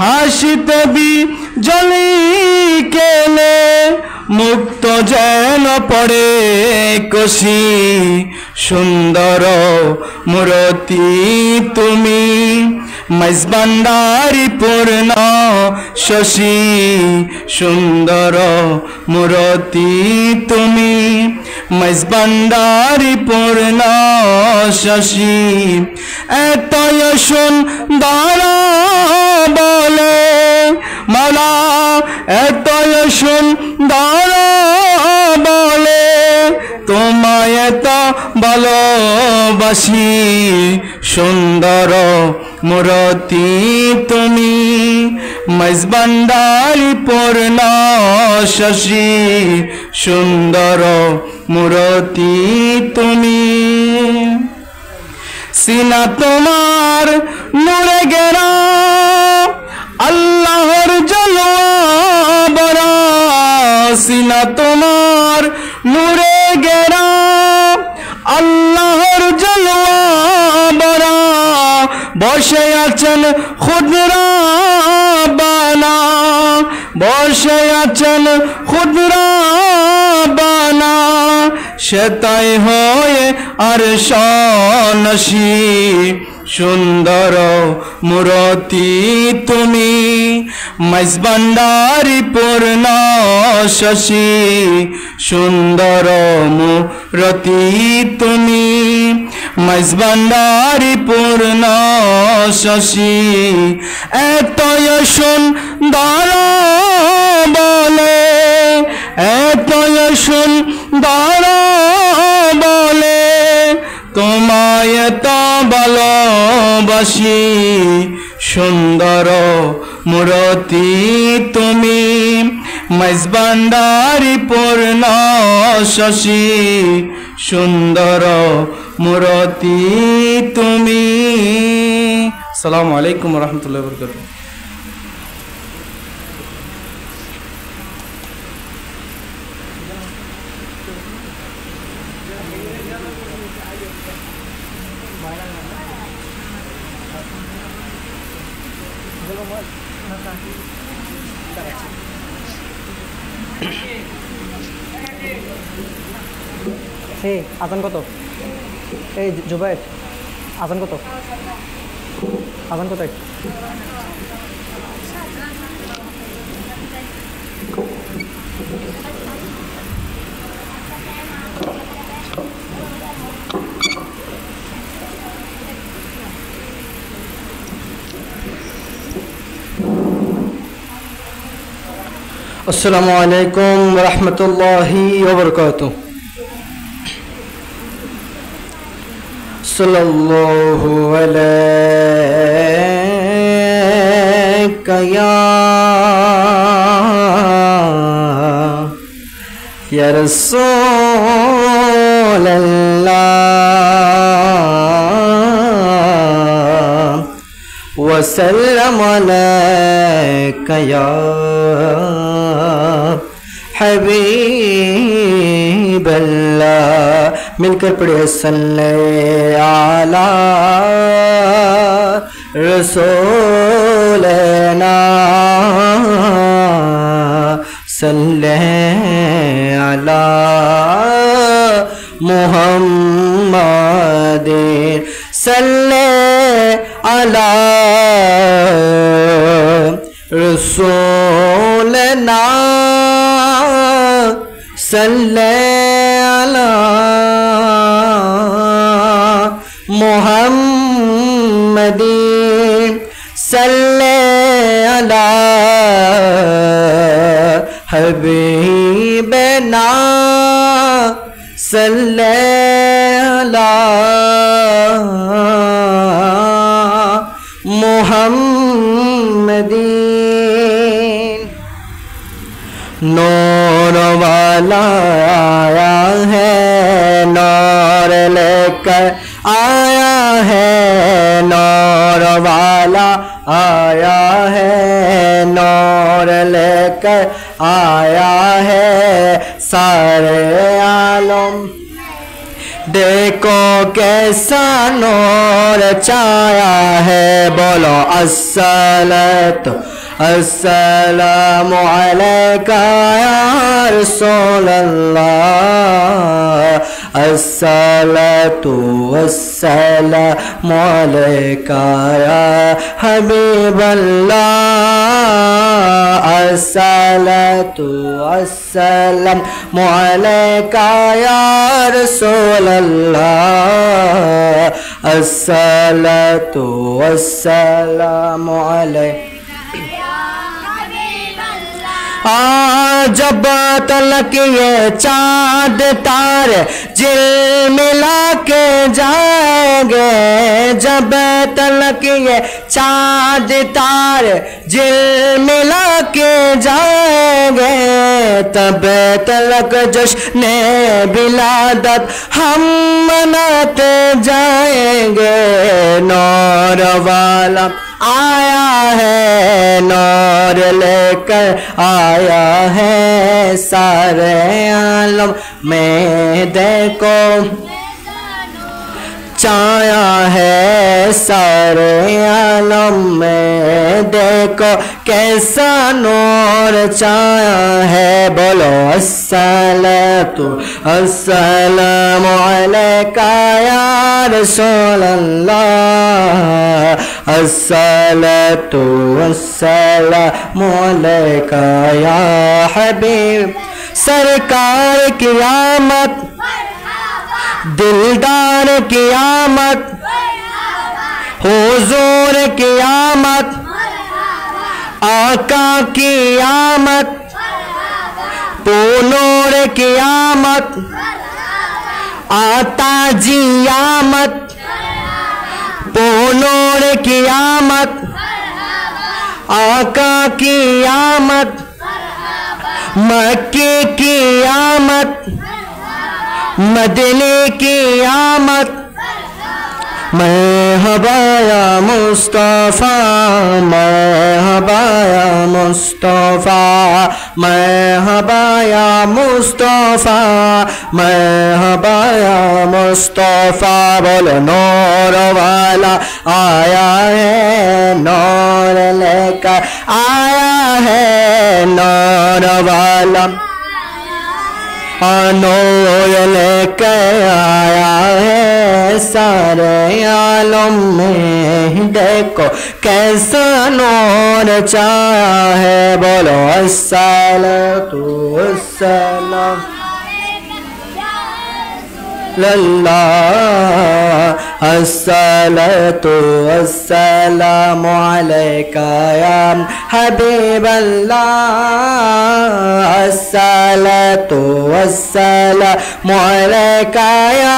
হাসিতে বি জলি কেলে মুক্ত যেন পড়ে কষি সুন্দর মূরতি তুমি মাইজবান্ডারি পূর্ণ শশী সুন্দর মূরতি তুমি মাইজবান্ডারি পূর্ণ শশী এতই সুন্দর বলে মালা এতই সুন্দর বলে তোমায় তো ভালোবাসি সুন্দর মূরতি তুমি মাইজবান্ডারি পূর্ণ শশী সুন্দর মূরতি তুমি সিনা তোমার নূরে গেরা আল্লাহর জলওয়া বরা সিনা তোমার নূরে গেরা আল্লাহর জলওয়া বরা বসে আছেন খুদরা বানা বসে আছেন খুদরা বানা সেতাই হয়ে আর সনসি সুন্দর মূরতি তুমি মাইজবান্ডারি পূর্ণ শশী সুন্দর মূরতি তুমি মাইজবান্ডারি পূর্ণ শশী এতই সুন্দর বলে এতই সুন্দর বলে তোমায় তো ভালোবাসি সুন্দর মূরতি তুমি মাইজবান্ডারি পূর্ণ শশী সুন্দর মূরতি তুমি আসসালামু আলাইকুম ওয়া রাহমাতুল্লাহি ওয়া বারাকাতুহু এই আজান কত এই জুবাইর আজান কত আজান কত আসসালামু আলাইকুম ওয়া রাহমাতুল্লাহি ওয়া বারাকাতুহু সাল্লাল্লাহু আলাইকা ইয়া রাসূলাল্লাহ ওয়া সাল্লাম আলাইকা ইয়া हबीब अल्लाह मिलकर पढ़े सल्ले आला रसूलना सल्ले आला मुहम्मद सल्ले आला रसूलना सल्ले अला मुहम्मद सल्ले अला मुहम्मदीन। नूर वाला आया है, नूर लेकर आया है, नूर वाला आया है, नूर लेकर आया है सारे आलम। देखो कैसा नूर छाया है, बोलो अस्सलातु अस्सलामु अलैका या रसूलल्लाह, अस्सलातु वस्सलामु अलैका या हबीबल्लाह, अस्सलातु वस्सलामु अलैका या रसूलल्लाह, अस्सलातु वस्सलामु अलैका। जब तलक ये चाँद तारे झिलमिला के जाएंगे, जब तलक ये चाँद तारे झिलमिला के जाएंगे, तब तलक जश्न विलादत हम मनाते जाएंगे। नूर वाला आया है, नूर लेकर आया है सारे आलम में, देखो छाया है सारे आलम में, देखो कैसा नूर छाया है, बोलो अस्सलातु अस्सलामु अलैका या रसूलल्लाह, अस्सलातु वस्सलामु अलैका या हबीब। सरकार की आमद, दिलदार की आमद, हुजूर की आमद, आका की आमद, पूनूर की आमद, आता जी आमद, पूनूर की आमद, आका की आमद, मक्के की आमद, मदीने की आमद। मरहबा या मुस्तफ़ा, मरहबा या मुस्तफ़ा, मरहबा या मुस्तफ़ा, मरहबा या मुस्तफ़ा। बोलो नूर वाला आया है, नूर लेकर आया है, नूर वाला नूर लेकर आया है सारे आलम में, देखो कैसा नूर छाया है, बोलो अस्सलातु वस्सलाम लल्लाह, अस्सलातु वस्सलामु अलैका या हबीबल्लाह, अस्सलातु वस्सलामु अलैका या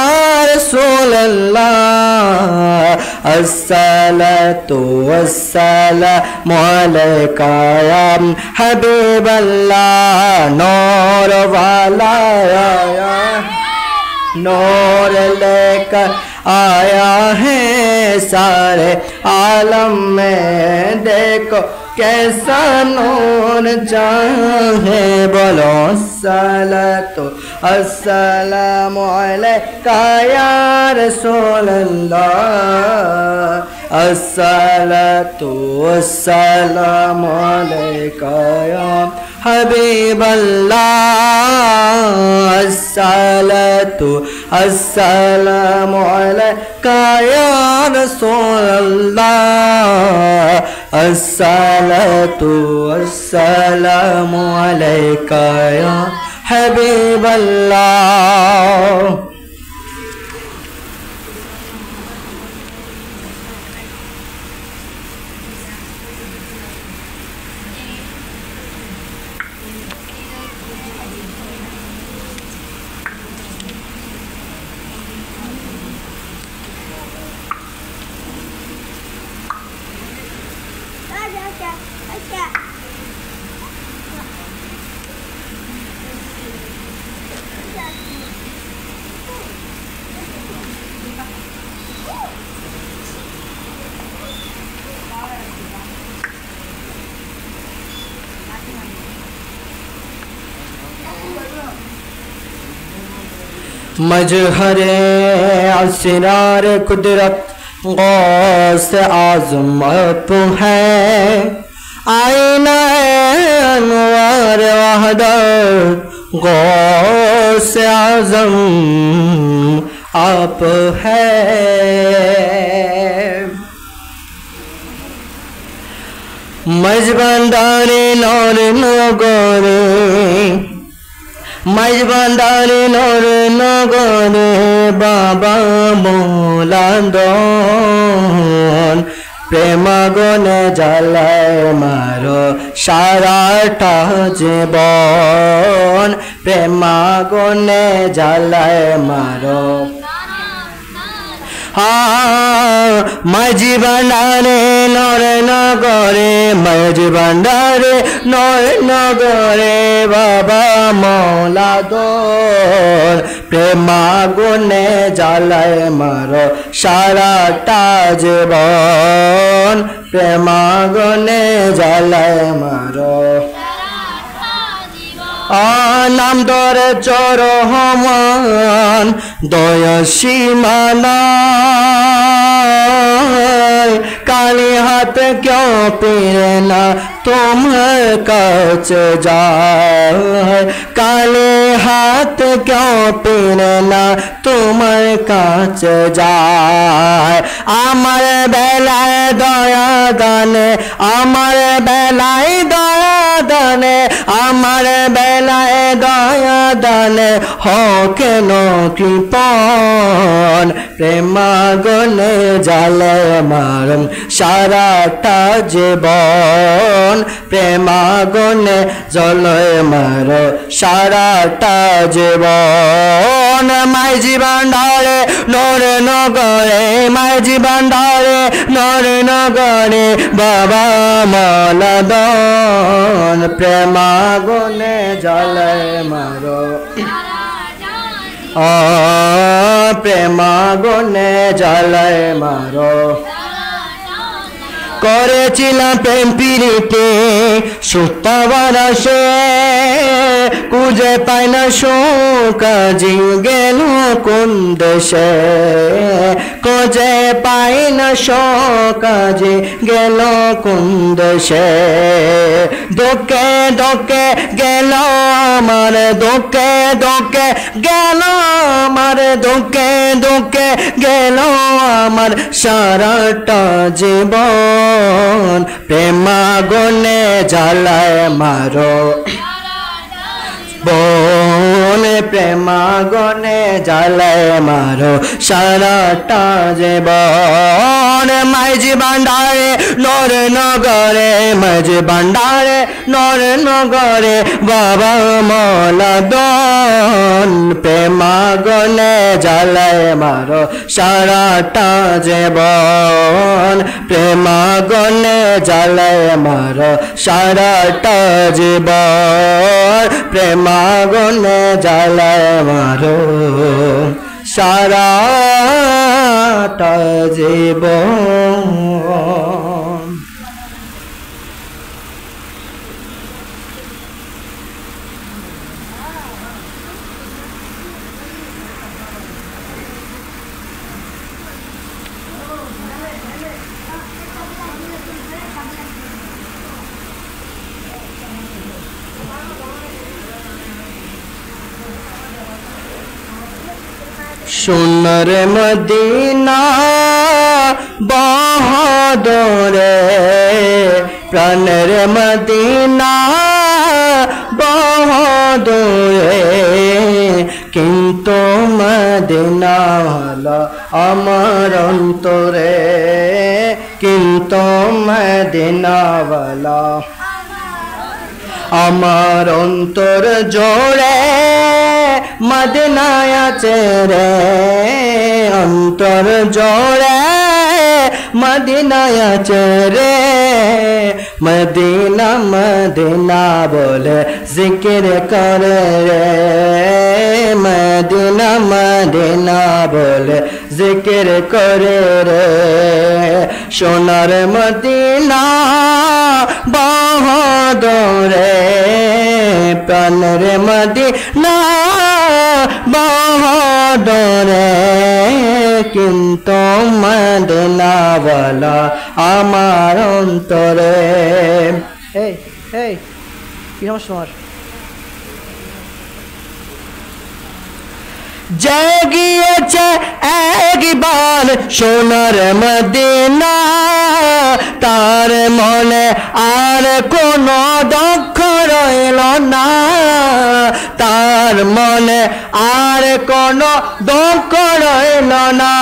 रसूलल्लाह, अस्सलातु वस्सलामु अलैका या हबीबल्लाह। नूर वाला आया, नूर लेकर आया है सारे आलम में, देखो कैसा नूर चाहे, बोलो अस्सलातु अस्सलामु अलैका या रसूलल्लाह, अस्सलातु वस्सलामु अलैका या हबीबल्लाह, अस्सलातु अस्सलामु अलैका या रसूलल्लाह, अस्सलातु अस्सलामु अलैका या हबीबल्लाह। मजहरे असरार कुदरत गौस आज़म आप है आईना अनवार वहदत गौस आज़म आप है मजबंदारे नौर नगरे मजबंदारे नौर नगरे बाबा मोलादन प्रेमागने জ্বালায় মারো সারাটা জীবন প্রেমাগনে জ্বালায় মারো মাঝি ভান্ডারে নর নগরে মাঝি ভান্ডারে নর নগরে বাবা মৌলাদর প্রেমাগুনে জ্বালায় মারো সারাটা জীবন প্রেমাগুনে জ্বালায় মারো নাম ধরে চর হমান দয়া সীমানা কালি হাত কেউ পেরে না তোমার কাছে যায় কালি হাত কেউ পেরে না তোমার কাছে যায় আমার বেলায় দয়া দানে আমার বেলায় দয়া দানে আমার বেলায় দয়া দানে কেন কৃপণ প্রেমাগুনে জ্বালায় মারো সারাটা জীবন প্রেমাগুনে জ্বালায় মারো সারাটা জীবন মাঝি ভান্ডারে নর নগরে মাঝি ভান্ডারে নর নগরে বাবা মৌলাদন প্রেমাগুনে জ্বালায় মারো প্রেমাগুনে জ্বালায় মারো করেছিলাম প্রেম পিরিতে সুতাবারা সে খুঁজে পাই না শোকাজি গেল কোন দেশে খুঁজে পাই না শোকাজি গেল কোন দেশে দোকে দোকে গেল আমার দোকে দোকে গেল আমার দোকে দোকে গেল আমার সারাটা জীবন প্রেমাগুনে জ্বালায় মারো বন প্রেমাগুনে জ্বালায় মারো সারাটা জীবন মাঝি ভান্ডারে নর নগরে মাঝি ভান্ডারে নর নগরে বাবা মৌলাদন প্রেমাগুনে জ্বালায় মারো সারাটা জীবন প্রেমাগুনে জ্বালায় মারো সারাটা জীবন প্রেমাগুনে জ্বালায় মারো সারাটা জীবন সোনার মদিনা বাহাদুরে প্রাণের মদিনা বাহাদুরে কিন্তু মদিনা হলো আমার অন্তরে কিন্তু মদিনা वाला আমার অন্তর জোড়ে মদিনায় আছে রে অন্তর জোড়ে মদিনায় আছে রে মদিনা মদিনা বলে জিকির করে রে মদিনা মদিনা বলে জিকির করে রে সোনার মদিনা বাহাদুরে প্রাণের মদিনা বাহাদুরে কিন্তু মদিনাওয়ালা আমার অন্তরে এই এই কি সমস্যা তোমার জেগিয়েছে একবার সোনার মদিনা তার মনে আর কোনো দুঃখ রইল না তার মনে আর কোনো দুঃখ রইল না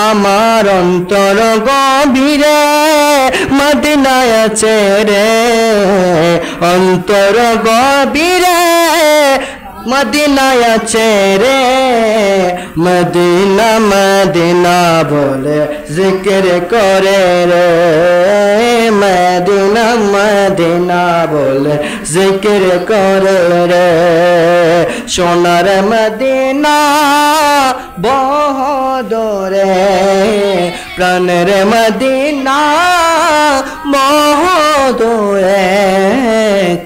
আমার অন্তর গভীরে মদিনায় আছে রে অন্তর গভীরে মদিনায় আছে রে মদিনা মদিনা বলে জিকির করে রে মদিনা মদিনা বলে জিকির করে রে সোনার মদিনা বাহাদুরে প্রাণের মদিনা বাহাদুরে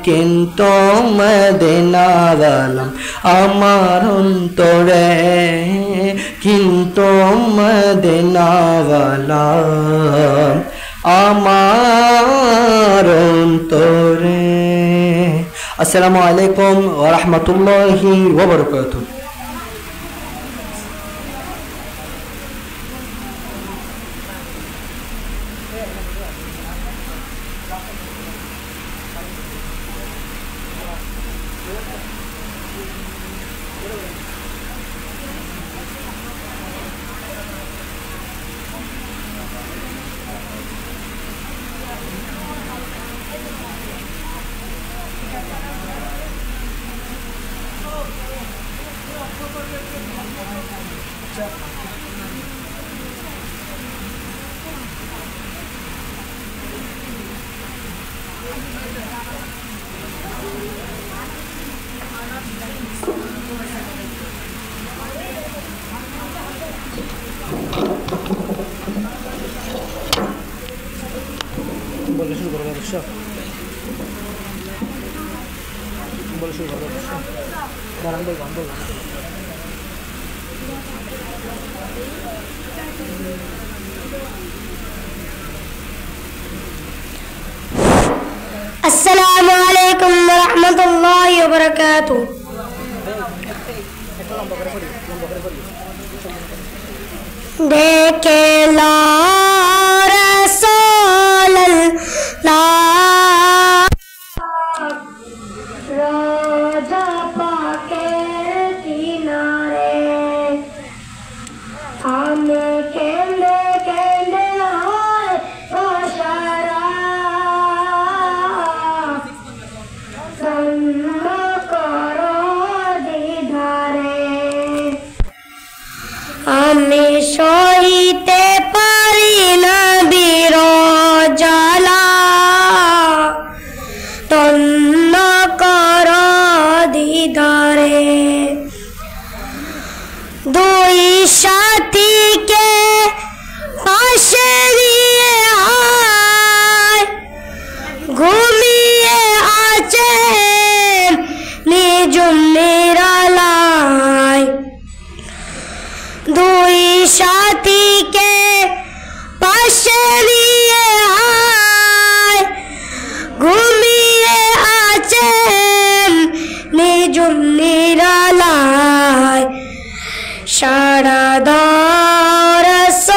কিন্তু মদিনাওয়ালা আমার অন্তরে কিন্তু মদিনাওয়ালা আমার অন্তরে আসসালামু আলাইকুম ওয়া রাহমাতুল্লাহি ওয়া বারাকাতুহু السلام عليكم ورحمة الله وبركاته देखे ला रसूल अल्लाह रोजा पाके किनारे हमें केंदे केंदे हाय ओशारा सन्नो करो दीदारे हमें সইতে পারি না বিরজালা তন্ন কর দিদারে দুই সাথীকে পাশে নিয়ে আয় ঘুমিয়ে আছে নিজুম নিরালায় দুই সাথীকে পাশে নিয়ে আয় ঘুমিয়ে আছেন নিজুম নিরালায় সারা দাও রাসূলুল্লাহ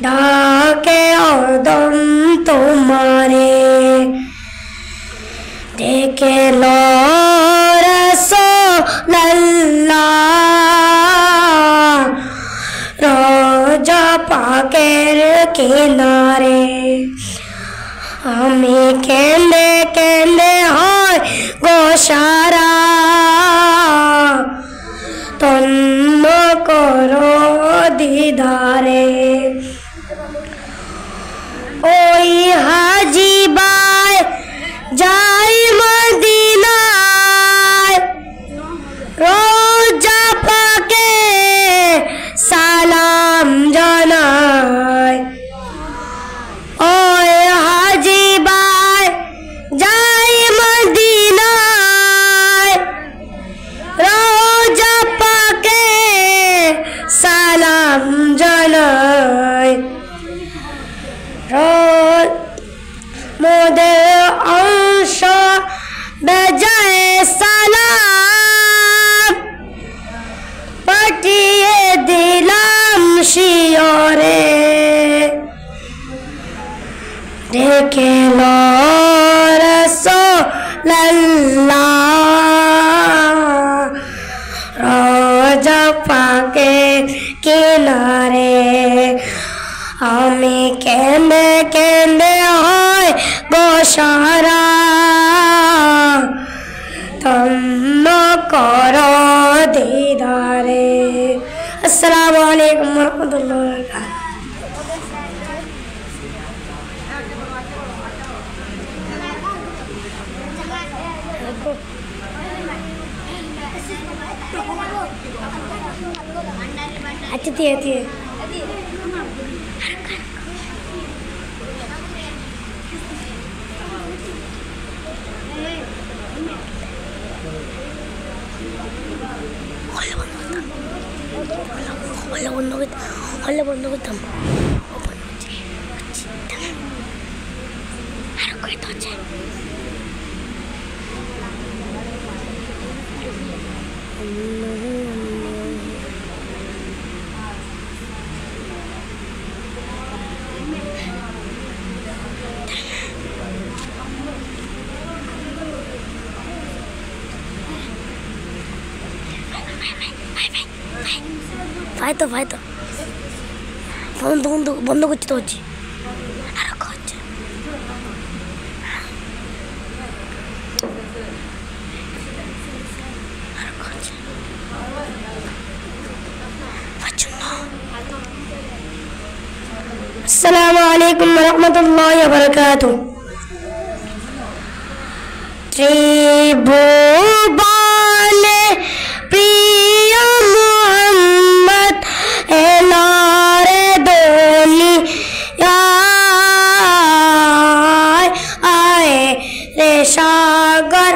ডাকে অদম তোমারে ডেকে লো रोजा पाकेर किनारे हमें केंदे केंदे हाय गोशारा तन्नो करो दीदारे শিয়রে দেখে লো রাসূলুল্লাহ রোজা পাকে কিনারে আমি কেঁদে কেঁদে হয় গোসারা ধন্য করো দিদারে। আসসালামু আলাইকুম ওয়া রাহমাতুল্লাহি ওয়া বারাকাতুহু। अच्छा दिए दिए Hola bunda gutam Fight বন্ধ করছি তো হচ্ছে আর করছে আসসালামু আলাইকুম ওয়া রাহমাতুল্লাহি ওয়া বারাকাতুহু। ত্রিভুবনে প্রিয় মুহাম্মদ এলারে দোলি আয় রে সাগর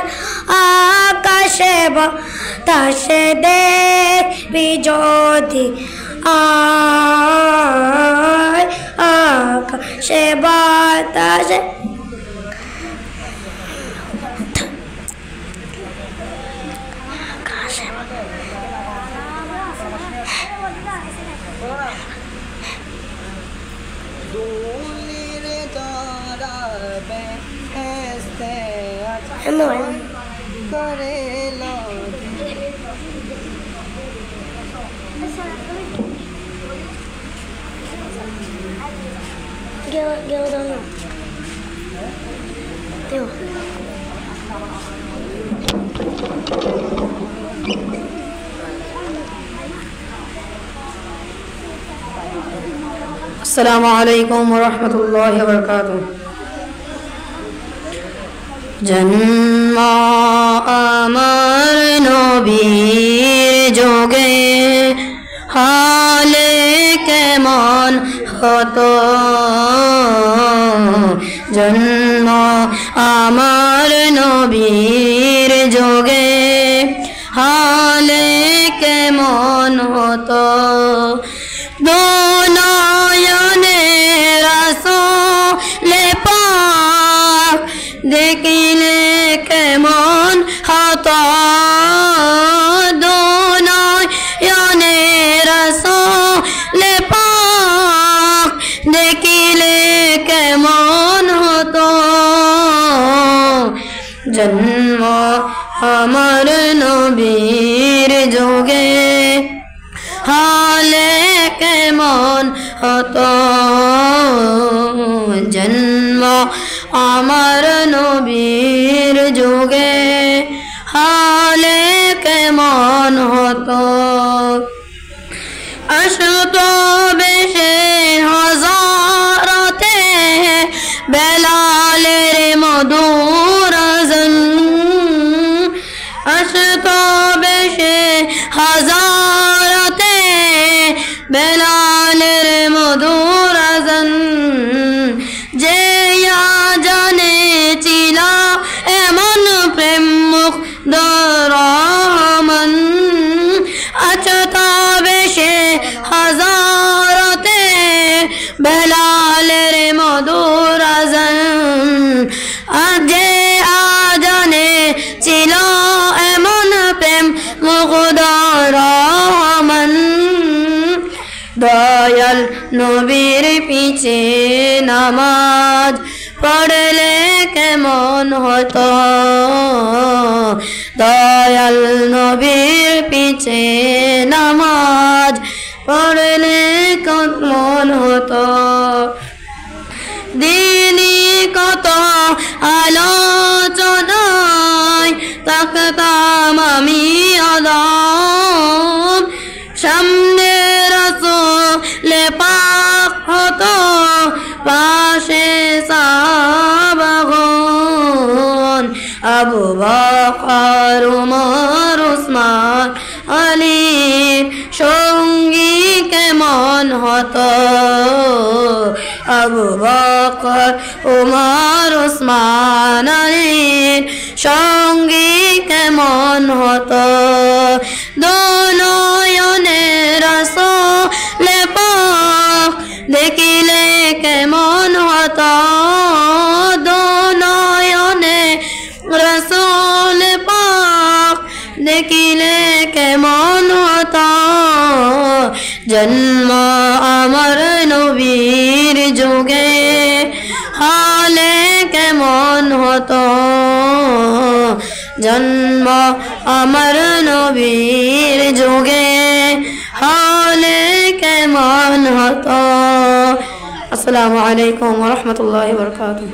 আকাশে বাতাসে দেখবি যদি আয় আকাশে বাতাসে अस्सलामु अलैकुम वरहमतुल्लाहि वबरकातुहू। जन्म আমার নবীর যোগে হালে কেমন হতো, জন্ম আমার নবীর যোগে হালে কেমন হতো, নয়নে রাসূল পাক দেখিলে কেমন হতো, নয়নে রাসূল পাক দেখিলে কেমন হতো, জন্ম আমার নবীর যোগে হালে কেমন হতো, জন্ম আমার নবীর যুগে হালে কেমন হতো, আসতো বেশে হাজারতে বেলালের মধুর আযান, আসতো বেশে হাজারতে বেলালের মধুর আযান, যে জানে ছিল এমন প্রেম মুগ্ধ রহমান, আসতো বেশে হাজারতে বেলালের মধুর আযান, আজ দয়াল নবীর পিছে নামাজ পড়লে কেমন হতো দয়াল নবীর পিছে নামাজ পড়লে কেমন হতো দিনী কত আলোচনায় তাকতাম আমি আদম সামনে রাসূল পাক হতো পাশে সাহাবাগণ আবু বকর উমর উসমান আলী সঙ্গী কেমন হতো আবু বকর উমর উসমান আলীর সঙ্গী কেমন হতো দুনয়নে রাসূল পাক দেখিলে কেমন হতো দুনয়নে রাসূল পাক দেখিলে কেমন হতো জন্ম আমার নবীর যুগে হলে কেমন হতো জন্ম আমার নবীর যুগে হলে কেমন হতো আসসালামু আলাইকুম ওয়া রাহমাতুল্লাহি ওয়া বারাকাতুহু